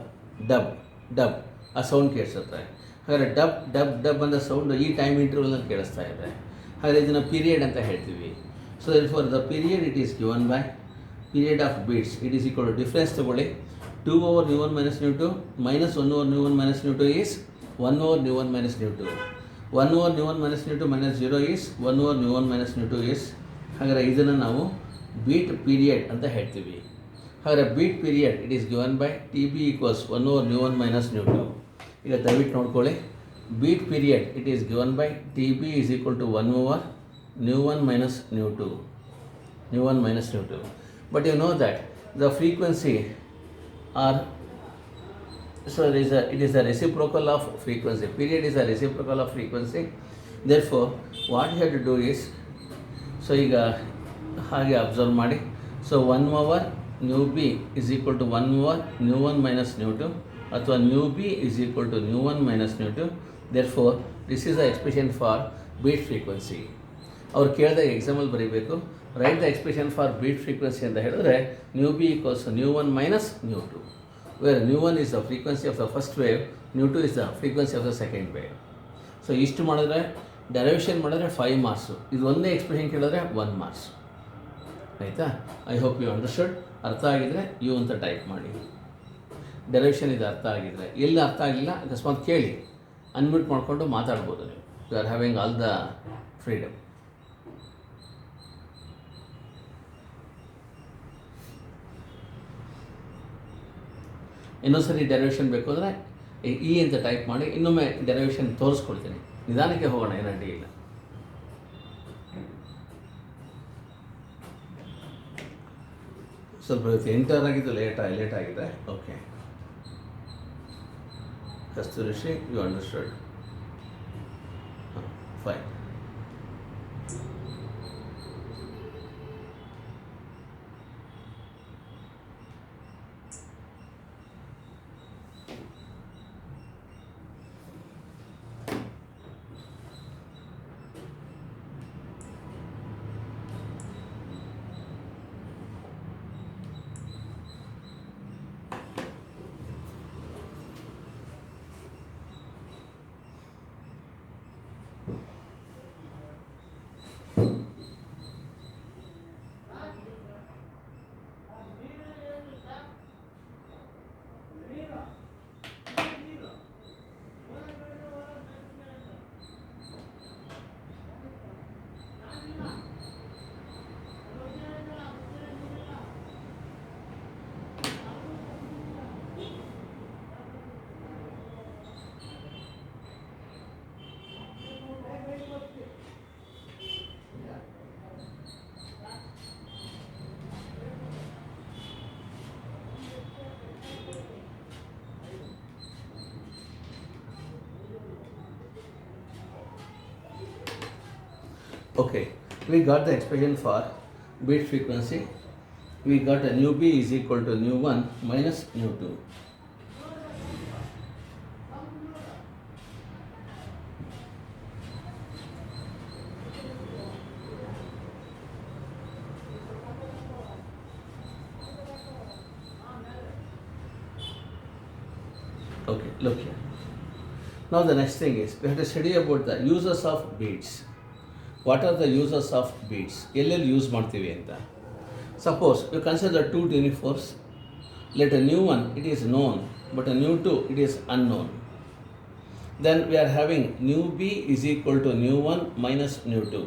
S1: ಡಬ್ ಡಬ್ ಆ ಸೌಂಡ್ ಕೇಳಿಸುತ್ತೆ. ಹಾಗಾದರೆ ಡಬ್ ಡಬ್ ಡಬ್ ಅಂತ ಸೌಂಡು ಈ ಟೈಮ್ ಇಂಟರ್ವಲ್ನಲ್ಲಿ ಕೇಳಿಸ್ತಾ ಇದೆ. ಹಾಗಾದರೆ ಇದನ್ನು ಪೀರಿಯಡ್ ಅಂತ ಹೇಳ್ತೀವಿ. So for the period it is given by period of beats it is equal to difference ತಗೊಳ್ಳಿ. 2 over μ1 minus μ2 minus 1 over μ1 minus μ2 is 1 over μ1 minus μ2. 1 over μ1 minus μ2 minus 0 is 1 over μ1 minus μ2 is. ಹಾಗಾದರೆ ಇದನ್ನು ನಾವು beet period ಅಂತ ಹೇಳ್ತೀವಿ. ಹಾಗಾದರೆ beat period it is given by T B equals 1 over μ1 minus μ2. ಈಗ ದಯವಿಟ್ಟು ನೋಡ್ಕೊಳ್ಳಿ, beat period it is given by T B is equal to 1 over μ1 minus μ2. μ1 minus μ2. But you know that the frequency are, so it is a reciprocal of frequency. Period is a reciprocal of frequency. Therefore what you have to do is, so ಈಗ ಹಾಗೆ observe ಮಾಡಿ. So 1 over μb is equal to 1 over μ1 minus μ2 ಅಥವಾ μb is equal to μ1 minus μ2. Therefore this is the expression for beat frequency. ಅವ್ರು ಕೇಳಿದಾಗ example ಬರೀಬೇಕು, write the expression for beat frequency ಅಂತ ಹೇಳಿದ್ರೆ μb equals μ1 minus μ2, where μ1 is the frequency of the first wave, μ2 is the frequency of the second wave. So ಇಷ್ಟು ಮಾಡಿದ್ರೆ ಡೆರೈವೇಷನ್ ಮಾಡಿದ್ರೆ 5 marks, ಇದು ಒಂದೇ ಎಕ್ಸ್ಪ್ರೆಷನ್ ಕೇಳಿದ್ರೆ 1 ಮಾರ್ಕ್ಸ್. ಆಯಿತಾ? I hope you understood. ಅರ್ಥ ಆಗಿದ್ದರೆ ಯು ಅಂತ ಟೈಪ್ ಮಾಡಿ. ಡೆರೈವೇಷನ್ ಇದು ಅರ್ಥ ಆಗಿದ್ದರೆ, ಎಲ್ಲಿ ಅರ್ಥ ಆಗಿಲ್ಲ ಅಕಸ್ಮಾತ್ ಕೇಳಿ, ಅನ್ಮ್ಯೂಟ್ ಮಾಡಿಕೊಂಡು ಮಾತಾಡ್ಬೋದು ನೀವು. You are having all the freedom. ಇನ್ನೊಂದು ಸರಿ ಡೆರೈವೇಷನ್ ಬೇಕು ಅಂದರೆ ಇ ಅಂತ ಟೈಪ್ ಮಾಡಿ, ಇನ್ನೊಮ್ಮೆ ಡೆರೈವೇಷನ್ ತೋರಿಸ್ಕೊಡ್ತೀನಿ. ನಿಧಾನಕ್ಕೆ ಹೋಗೋಣ, ಏನು ಅಡ್ಡಿ ಇಲ್ಲ. ಸ್ವಲ್ಪ ಎಂಟರ್ ಆಗಿದ್ದು ಲೇಟ್ ಆಗಿದೆ. Okay Kasturi Shri, you understood. Fine. Okay, we got the expression for beat frequency. We got a μb is equal to μ1 minus μ2. Okay, look here. Now the next thing is we have to study about the uses of beats. What are the uses of beats? ಎಲ್ಲೆಲ್ಲಿ use ಮಾಡ್ತೀವಿ ಅಂತ. Suppose you consider two uniforms. Let a new one, it is known but a nu 2 it is unknown. Then we are having nu b is equal to nu 1 minus nu 2.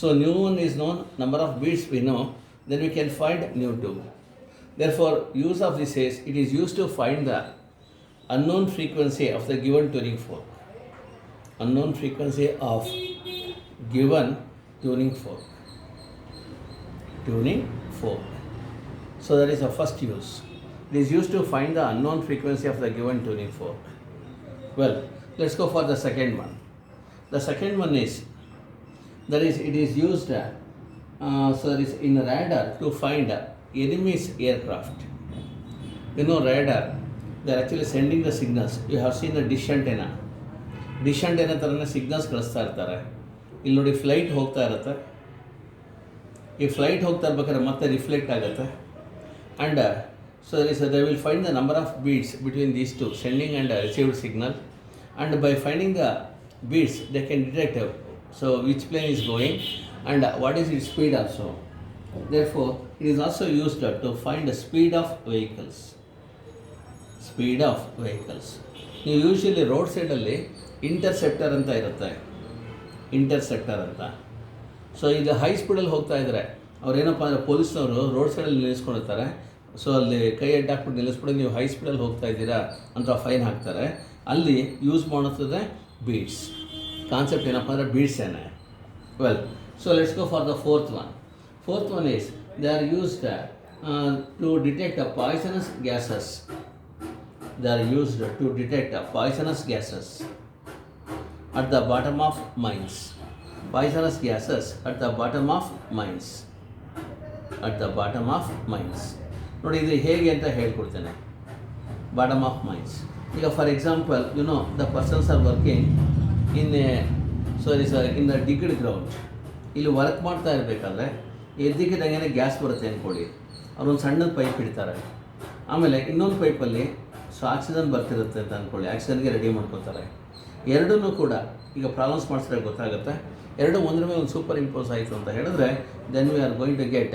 S1: So nu 1 is known, number of bits we know, then we can find nu 2. Therefore, use of this is, it is used to find the unknown frequency of the given tuning fork. Unknown frequency of given tuning fork. Tuning fork. So that is the first use. It is used to find the unknown frequency of the given tuning fork. Well, let's go for the second one. The second one is, that is, it is used so it is in radar to find enemy's aircraft. You know radar, they are actually sending the signals. You have seen the dish antenna. Dish antenna ಥರನೇ signals ಕಳಿಸ್ತಾ ಇರ್ತಾರೆ. ಇಲ್ಲಿ ನೋಡಿ flight ಹೋಗ್ತಾ ಇರುತ್ತೆ. ಈ flight ಹೋಗ್ತಾ ಇರ್ಬೇಕಾದ್ರೆ ಮತ್ತೆ ರಿಫ್ಲೆಕ್ಟ್ ಆಗುತ್ತೆ. And so they will find the number of beats between these two, sending and received signal. And by finding the beats, they can detect so which plane is going and what is its speed also. Therefore, it is also used to find the speed of vehicles. Speed of vehicles. ನೀವು usually road ಸೈಡಲ್ಲಿ interceptor ಅಂತ ಇರುತ್ತೆ, interceptor ಅಂತ. So ಈಗ high ಸ್ಪೀಡಲ್ಲಿ ಹೋಗ್ತಾ ಇದ್ದಾರೆ, ಅವ್ರೇನಪ್ಪ ಅಂದರೆ ಪೊಲೀಸ್ನವರು ರೋಡ್ ಸೈಡಲ್ಲಿ ನಿಲ್ಲಿಸ್ಕೊಂಡಿರ್ತಾರೆ. ಸೊ ಅಲ್ಲಿ ಕೈ ಅಡ್ಡಾಕ್ಬಿಟ್ಟು ನಿಲ್ಲಿಸ್ಬಿಟ್ಟು ನೀವು ಹೈ ಸ್ಪೀಡಲ್ಲಿ ಹೋಗ್ತಾ ಇದ್ದೀರಾ ಅಂತ ಫೈನ್ ಹಾಕ್ತಾರೆ. ಅಲ್ಲಿ ಯೂಸ್ ಮಾಡುತ್ತದೆ ಬೀಟ್ಸ್. ಕಾನ್ಸೆಪ್ಟ್ ಏನಪ್ಪ ಅಂದರೆ ಬೀಟ್ಸ್ ಏನೇ. Well, so let's go for the fourth one. Fourth one is they are used to detect poisonous gases. They are used to detect poisonous gases at the bottom of mines. Poisonous gases at the bottom of mines. At the bottom of mines. ನೋಡಿ ಇದು ಹೇಗೆ ಅಂತ ಹೇಳ್ಕೊಡ್ತೇನೆ. Bottom of mines. ಈಗ for example the persons are working in in the digged ground. ಇಲ್ಲಿ work ಮಾಡ್ತಾ ಇರಬೇಕಾದ್ರೆ ಎದ್ದಿಕ್ಕಿದಂಗೆ gas ಬರುತ್ತೆ ಅಂದ್ಕೊಳ್ಳಿ. ಅವ್ರೊಂದು ಸಣ್ಣದ ಪೈಪ್ ಇಡ್ತಾರೆ. ಆಮೇಲೆ ಇನ್ನೊಂದು ಪೈಪಲ್ಲಿ ಸೊ ಆಕ್ಸಿಜನ್ ಬರ್ತಿರುತ್ತೆ ಅಂತ ಅಂದ್ಕೊಳ್ಳಿ. ಆಕ್ಸಿಜನ್ಗೆ ರೆಡಿ ಮಾಡ್ಕೋತಾರೆ. ಎರಡನ್ನೂ ಕೂಡ ಈಗ ಪ್ರಾಬ್ಲಮ್ಸ್ ಮಾಡಿಸಿದ್ರೆ ಗೊತ್ತಾಗುತ್ತೆ. ಎರಡು ಒಂದ್ರ ಮೇಲೆ ಒಂದು ಸೂಪರ್ ಇಂಪೋಸ್ ಆಯಿತು ಅಂತ ಹೇಳಿದ್ರೆ then we are going to get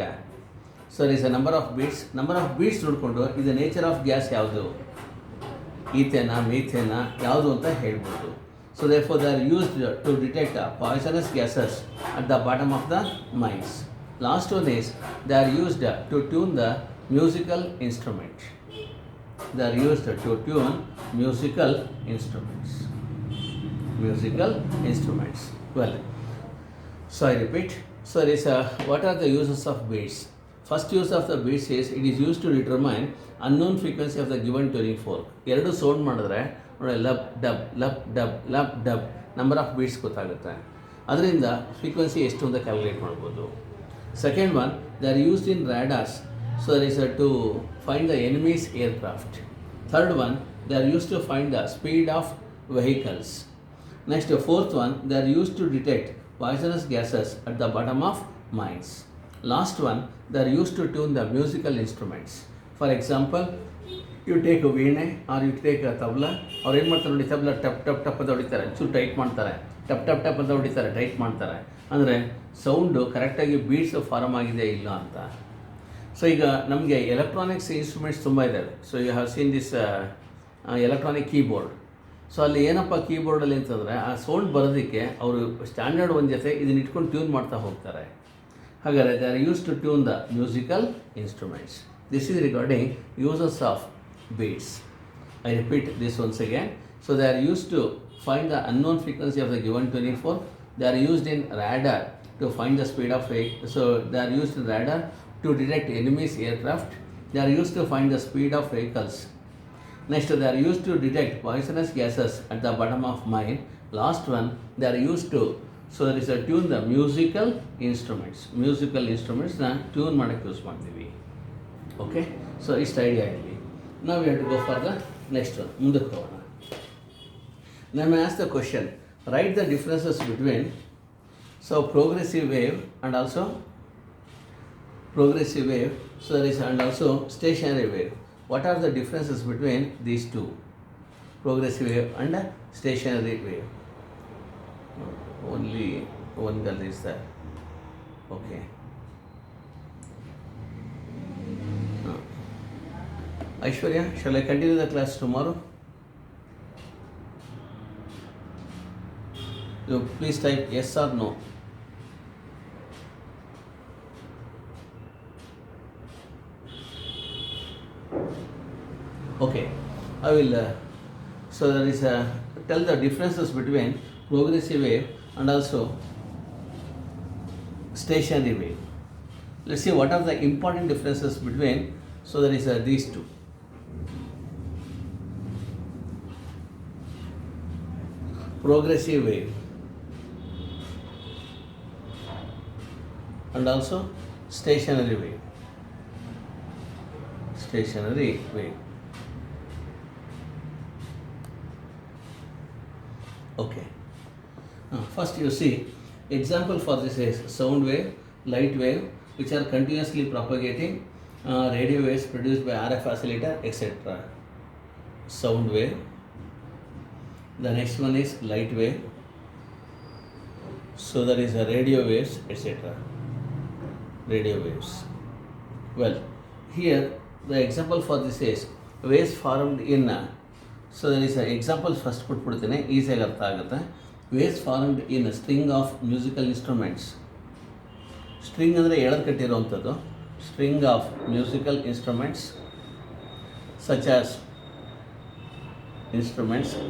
S1: so is a number of beats. Number of beats ನೋಡಿಕೊಂಡು ಇದು ನೇಚರ್ ಆಫ್ ಗ್ಯಾಸ್ ಯಾವುದು, ಈಥೇನಾ ಮೀಥೇನಾ ಯಾವುದು ಅಂತ ಹೇಳ್ಬೋದು. So therefore they are used to detect poisonous gases at the bottom of the mines. Last one is they are used to tune the musical instrument. They are used to tune musical instruments. Musical instruments. Well, so I repeat. So there is what are the uses of beats? First use of the beats is it is used to determine unknown frequency of the given tuning fork. ಎರಡು sound ಮಾಡಿದ್ರೆ ನೋಡಿ lub dub lub dub lub dub number of beats ಗೊತ್ತಾಗುತ್ತೆ. ಅದರಿಂದ frequency ಎಷ್ಟು ಅಂತ calculate ಮಾಡ್ಬೋದು. Second one they are used in radars. So there is to find the enemy's aircraft. Third one, they are used to find the speed of vehicles. Next, fourth one, they are used to detect poisonous gases at the bottom of mines. Last one, they are used to tune the musical instruments. For example, you take a veene or you take a tabla. ಅವ್ರು ಏನು ಮಾಡ್ತಾರೆ ನೋಡಿ, ತಬ್ಲ ಟಪ್ ಟಪ್ ಟಪ್ ಅಂತ ಹೊಡಿತಾರೆ, ಚೂರು tight ಮಾಡ್ತಾರೆ, ಟಪ್ ಟಪ್ ಟಪ್ ಅಂತ ಹೊಡಿತಾರೆ, ಟೈಟ್ ಮಾಡ್ತಾರೆ. ಅಂದರೆ ಸೌಂಡು ಕರೆಕ್ಟಾಗಿ ಬೀಟ್ಸ್ ಫಾರ್ಮ್ ಆಗಿದೆ ಇಲ್ಲ ಅಂತ. ಸೊ ಈಗ ನಮಗೆ ಎಲೆಕ್ಟ್ರಾನಿಕ್ಸ್ ಇನ್ಸ್ಟ್ರೂಮೆಂಟ್ಸ್ ತುಂಬ ಇದ್ದಾವೆ. So you have seen this electronic keyboard. So ಅಲ್ಲಿ ಏನಪ್ಪ ಕೀಬೋರ್ಡಲ್ಲಿ ಅಂತಂದರೆ ಆ ಸೌಂಡ್ ಬರೋದಕ್ಕೆ ಅವರು ಸ್ಟ್ಯಾಂಡರ್ಡ್ ಒಂದು ಜೊತೆ ಇದನ್ನ ಇಟ್ಕೊಂಡು ಟ್ಯೂನ್ ಮಾಡ್ತಾ ಹೋಗ್ತಾರೆ. ಹಾಗಾದರೆ they are use to tune the musical instruments. This is regarding uses of beats. I repeat this once again. So they are used to find the unknown frequency of the given tuning fork. They are used in radar to find the speed of vehicle. So they are used in radar to detect enemy's aircraft. They are used to find the speed of vehicles. Next, they are used to detect poisonous gases at the bottom of mine. Last one, they are used to there is a tune the musical instruments. Musical instruments na tune ಮಾಡಕ್ಕೆ use ಮಾಡ್ತೀವಿ. Okay, so ಇಷ್ಟು idea ಇಲ್ಲಿ. Now we have to go for the next one. ಮುಂದಕ್ಕೆ ಹೋಗೋಣ. Now I ask the question, write the differences between progressive wave and also progressive wave, so there is and also stationary wave. What are the differences between these two, progressive wave and stationary wave? Only one girl is there. Okay. Aishwarya, shall I continue the class tomorrow? You please type yes or no. Okay, I will. So there is a tell the differences between progressive wave and also stationary wave. Let's see what are the important differences between. So there is these two. Progressive wave and also stationary wave. Stationary wave. Okay. First you see example for this is sound wave, light wave, which are continuously propagating, radio waves produced by RF oscillator, etc. Sound wave. The next one is light wave. So there is a radio waves, etc. Radio waves. Well, here the example for this is waves formed in. So there is an example first ಕೊಟ್ಬಿಡ್ತೀನಿ ಈಸಿಯಾಗಿ ಅರ್ಥ ಆಗುತ್ತೆ. Waves formed in string of musical instruments. String ಅಂದರೆ ಎಳೆದು ಕಟ್ಟಿರುವಂಥದ್ದು. String of musical instruments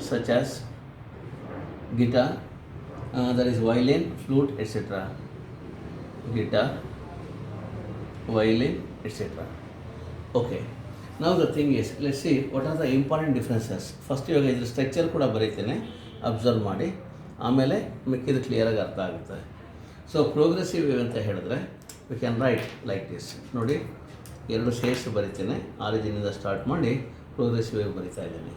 S1: such as guitar, there is violin, flute, etc. Guitar, violin, etc. Okay. Now the thing is, let's see what are the important differences. First ಇವಾಗ ಇದ್ರ structure ಕೂಡ ಬರೀತೇನೆ, observe ಮಾಡಿ, ಆಮೇಲೆ ಮಿಕ್ಕಿದು ಕ್ಲಿಯರಾಗಿ ಅರ್ಥ ಆಗುತ್ತೆ. ಸೊ ಪ್ರೋಗ್ರೆಸಿವ್ ವೇವ್ ಅಂತ ಹೇಳಿದ್ರೆ we can write like this. ನೋಡಿ, ಎರಡು ಶೇಡ್ಸ್ ಬರೀತೇನೆ, ಆರಿಜಿನಿಂದ ಸ್ಟಾರ್ಟ್ ಮಾಡಿ ಪ್ರೋಗ್ರೆಸಿವ್ ವೇವ್ ಬರಿತಾ ಇದ್ದೀನಿ.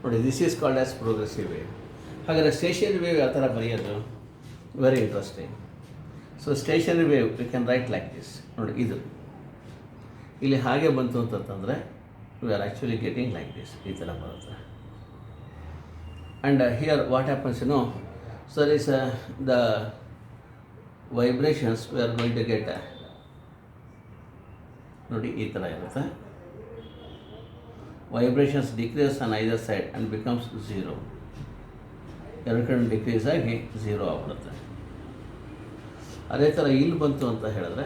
S1: ನೋಡಿ, this is called as progressive wave. ಹಾಗಾದರೆ ಸ್ಟೇಷನರಿ ವೇವ್ ಯಾವ ಥರ ಬರೆಯೋದು? Very interesting. So stationary wave we can write like this. ನೋಡಿ, ಇದು ಇಲ್ಲಿ ಹಾಗೆ ಬಂತು ಅಂತಂದರೆ we are actually getting like this, ಈ ಥರ ಬರುತ್ತೆ. And here what happens you know, so there is the vibrations V are going to get. ನೋಡಿ, ಈ ಥರ ಇರುತ್ತೆ. Vibrations decrease on either side and becomes zero. ಎರಡು ಕಡೆ ಡಿಕ್ರೀಸ್ ಆಗಿ ಝೀರೋ ಆಗ್ಬಿಡುತ್ತೆ. ಅದೇ ಥರ ಇಲ್ಲಿ ಬಂತು ಅಂತ ಹೇಳಿದ್ರೆ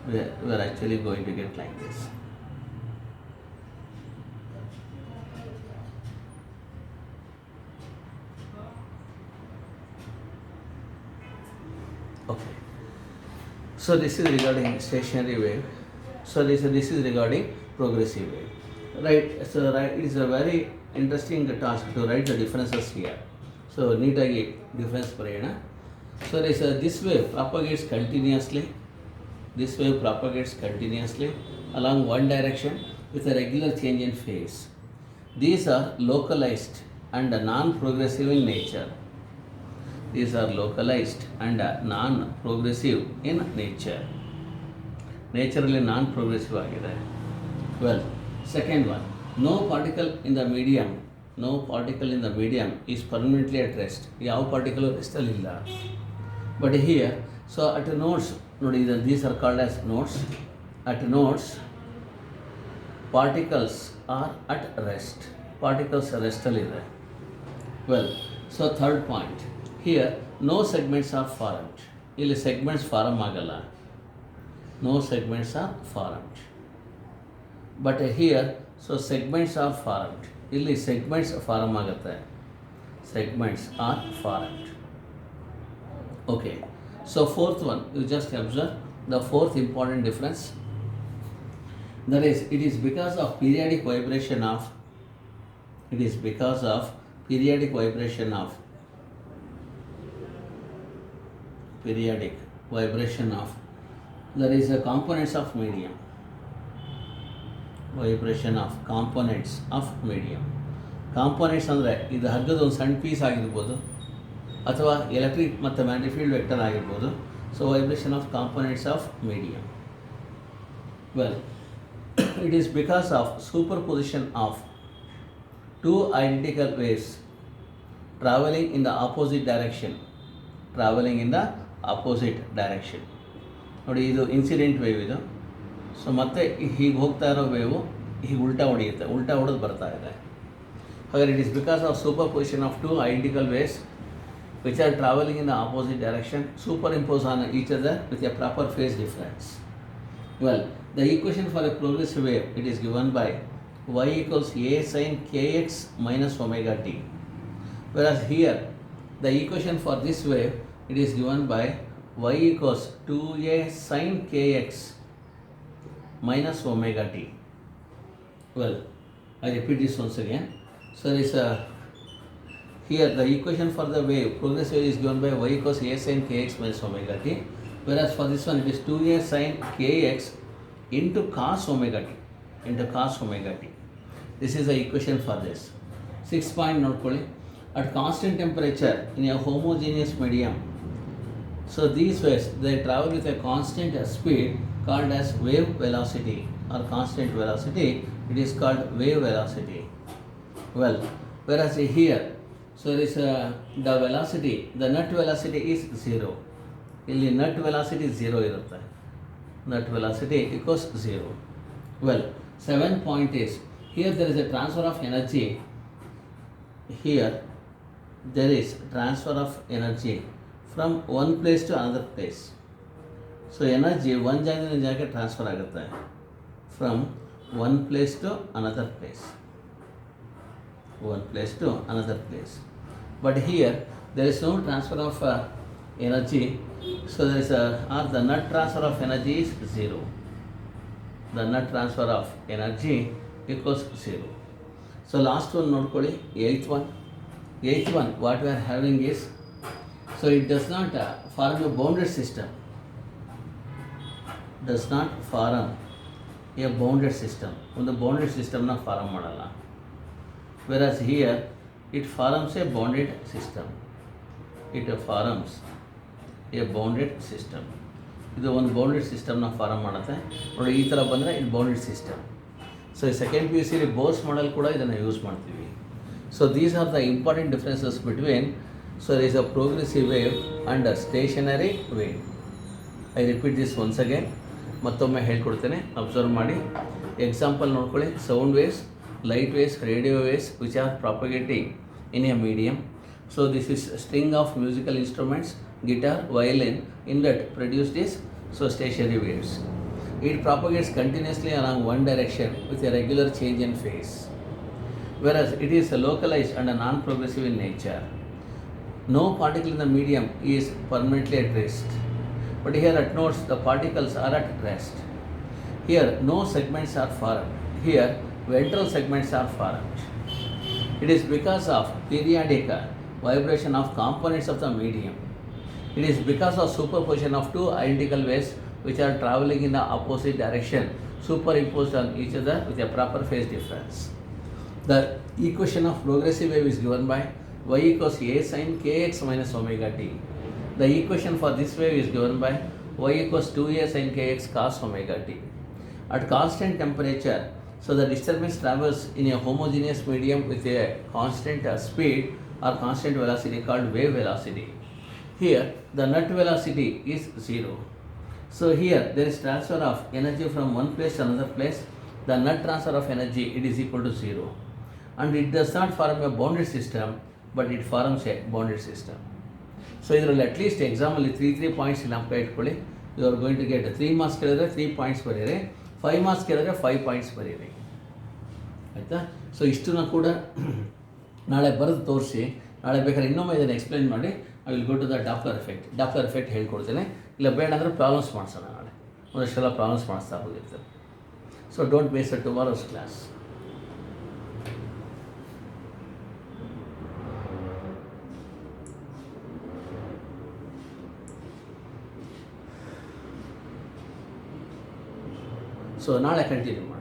S1: we are actually going to get like this. Okay. So this is regarding stationary wave. So this is regarding progressive wave. Right. So right, it is a very interesting task to write the differences here. So neatagi difference parayana. So this wave propagates continuously. This wave propagates continuously along one direction with a regular change in phase. These are localized and non-progressive in nature. These are localized and non-progressive in nature. Naturally non-progressive agide. Well, second one, no particle in the medium is permanently at rest. ಯಾವ particle ರೆಸ್ಟಲ್ಲಿ ಇಲ್ಲ. But here, so at nodes ನೋಡಿ, these are called as nodes. At nodes particles are at rest. Particles ರೆಸ್ಟಲ್ಲಿದೆ. Well, so third point, here no segments are formed. ಇಲ್ಲಿ segments form ಆಗಲ್ಲ. No segments are formed. But here, so segments are formed. ಇಲ್ಲಿ segments form ಆಗುತ್ತೆ. Segments are formed. Okay. So fourth one, you just observe the fourth important difference. That is, it is because of periodic vibration of. It is because of periodic vibration of there is a components of medium. Vibration of components of medium. Components ಅಂದರೆ ಇದು ಹಗ್ಗದ ಒಂದು ಸಣ್ಣ piece ಆಗಿರ್ಬೋದು, ಅಥವಾ electric ಮತ್ತು magnetic field vector ಆಗಿರ್ಬೋದು. So vibration of components of medium. Well, it is because of superposition of two identical waves traveling in the opposite direction. Travelling in the opposite direction. ನೋಡಿ ಇದು incident wave ಇದು. So ಮತ್ತೆ ಹೀಗೆ ಹೋಗ್ತಾ ಇರೋ wave ಹೀಗೆ ಉಲ್ಟಾ ಹೊಡೆಯುತ್ತೆ, ಉಲ್ಟಾ ಹೊಡೆದು ಬರ್ತಾ ಇದೆ. ಹಾಗಾದ್ರೆ it is because of superposition of two identical waves which are traveling in the opposite direction superimpose on each other with a proper phase difference. Well, the equation for a progressive wave, it is given by y equals a sin kx minus omega t. Whereas here the equation for this wave, it is given by y equals 2a sin kx minus omega t. Well, I repeat this once again. So there is a here the equation for the wave progressive wave is given by y equals a sin kx minus omega t, whereas for this one it is 2a sin kx into cos omega t, into cos omega t. This is the equation for this. 6 point ನೋಡ್ಕೊಳ್ಳಿ. At constant temperature in a homogeneous medium, so these waves they travel with a constant speed called as wave velocity or constant velocity, it is called wave velocity. Well, whereas here so there is the velocity, the net velocity is 0. ಇಲ್ಲಿ net velocity 0 ಇರುತ್ತೆ. Net velocity equals 0. Well, 7th point is here there is a transfer of energy. Here there is transfer of energy from one place to another place. So energy one ಜಾಗದಿಂದ ಜಾಗಕ್ಕೆ transfer ಆಗುತ್ತೆ from one place to another place. One place to another place. But here there is no transfer of energy, so there is the net transfer of energy is 0. The net transfer of energy equals 0. So last one ನೋಡ್ಕೊಳ್ಳಿ, 8th one. 8th one what we are having is, so it does not form a bounded system. Does not form a bounded system. ಒಂದು bounded system ನ form ಮಾಡಲ್ಲ. Whereas here it forms a bounded system. It forms a bounded system. ಇದು ಒಂದು bounded ಸಿಸ್ಟಮ್ನ form ಮಾಡುತ್ತೆ. ನೋಡಿ ಈ ಥರ ಬಂದರೆ ಇದು ಬೌಂಡೆಡ್ ಸಿಸ್ಟಮ್. ಸೊ ಈ ಸೆಕೆಂಡ್ ಪಿ ಯು ಸಿಲಿ ಬೋರ್ಸ್ ಮಾಡಲ್ ಕೂಡ ಇದನ್ನು ಯೂಸ್ ಮಾಡ್ತೀವಿ. So these are the important differences between so there is a progressive wave and stationary wave. I repeat this once again, ಮತ್ತೊಮ್ಮೆ ಹೇಳ್ಕೊಡ್ತೇನೆ, ಅಬ್ಸರ್ವ್ ಮಾಡಿ. Example ನೋಡ್ಕೊಳ್ಳಿ. Sound waves, light waves, radio waves which are propagating in a medium. So this is a string of musical instruments, guitar, violin, in that produced is so stationary waves. It propagates continuously along one direction with a regular change in phase. Whereas it is localized and non-progressive in nature. No particle in the medium is permanently at rest. But here at nodes the particles are at rest. Here no segments are formed. Here ventral segments are formed. It is because of periodic vibration of components of the medium. It is because of superposition of two identical waves which are traveling in the opposite direction superimposed on each other with a proper phase difference. The equation of progressive wave is given by y equals a sin kx minus omega t. The equation for this wave is given by y equals 2a sin kx cos omega t. At constant temperature, so the disturbance travels in a homogeneous medium with a constant speed or constant velocity called wave velocity. Here the net velocity is 0. So here there is transfer of energy from one place to another place. The net transfer of energy, it is equal to 0. And it does not form a bounded system, but it forms a bounded system. So ಇದರಲ್ಲಿ at least example 3 points ಜ್ಞಾಪಕ ಇಟ್ಕೊಳ್ಳಿ. You are going to get 3 marks ಕೇಳಿದ್ರೆ 3 points ಬರೀರಿ, 5 marks ಕೇಳಿದ್ರೆ 5 points ಬರೀರಿ, ಆಯಿತಾ. So ಇಷ್ಟನ್ನು ಕೂಡ ನಾಳೆ ಬರೆದು ತೋರಿಸಿ, ನಾಳೆ ಬೇಕಾದ್ರೆ ಇನ್ನೊಮ್ಮೆ ಇದನ್ನು ಎಕ್ಸ್ಪ್ಲೈನ್ ಮಾಡಿ. I will go to the Doppler effect. Doppler effect ಹೇಳ್ಕೊಡ್ತೇನೆ. ಇಲ್ಲ ಬೇಡ ಅಂದರೆ ಪ್ರಾಬ್ಲಮ್ಸ್ ಮಾಡಿಸೋಣ, ನಾಳೆ ಒಂದಷ್ಟೆಲ್ಲ ಪ್ರಾಬ್ಲಮ್ಸ್ ಮಾಡಿಸ್ತಾ ಹೋಗಿರ್ತೇನೆ. So don't miss tomorrow's class. So ನಾಳೆ ಕಂಟಿನ್ಯೂ ಮಾಡಿ.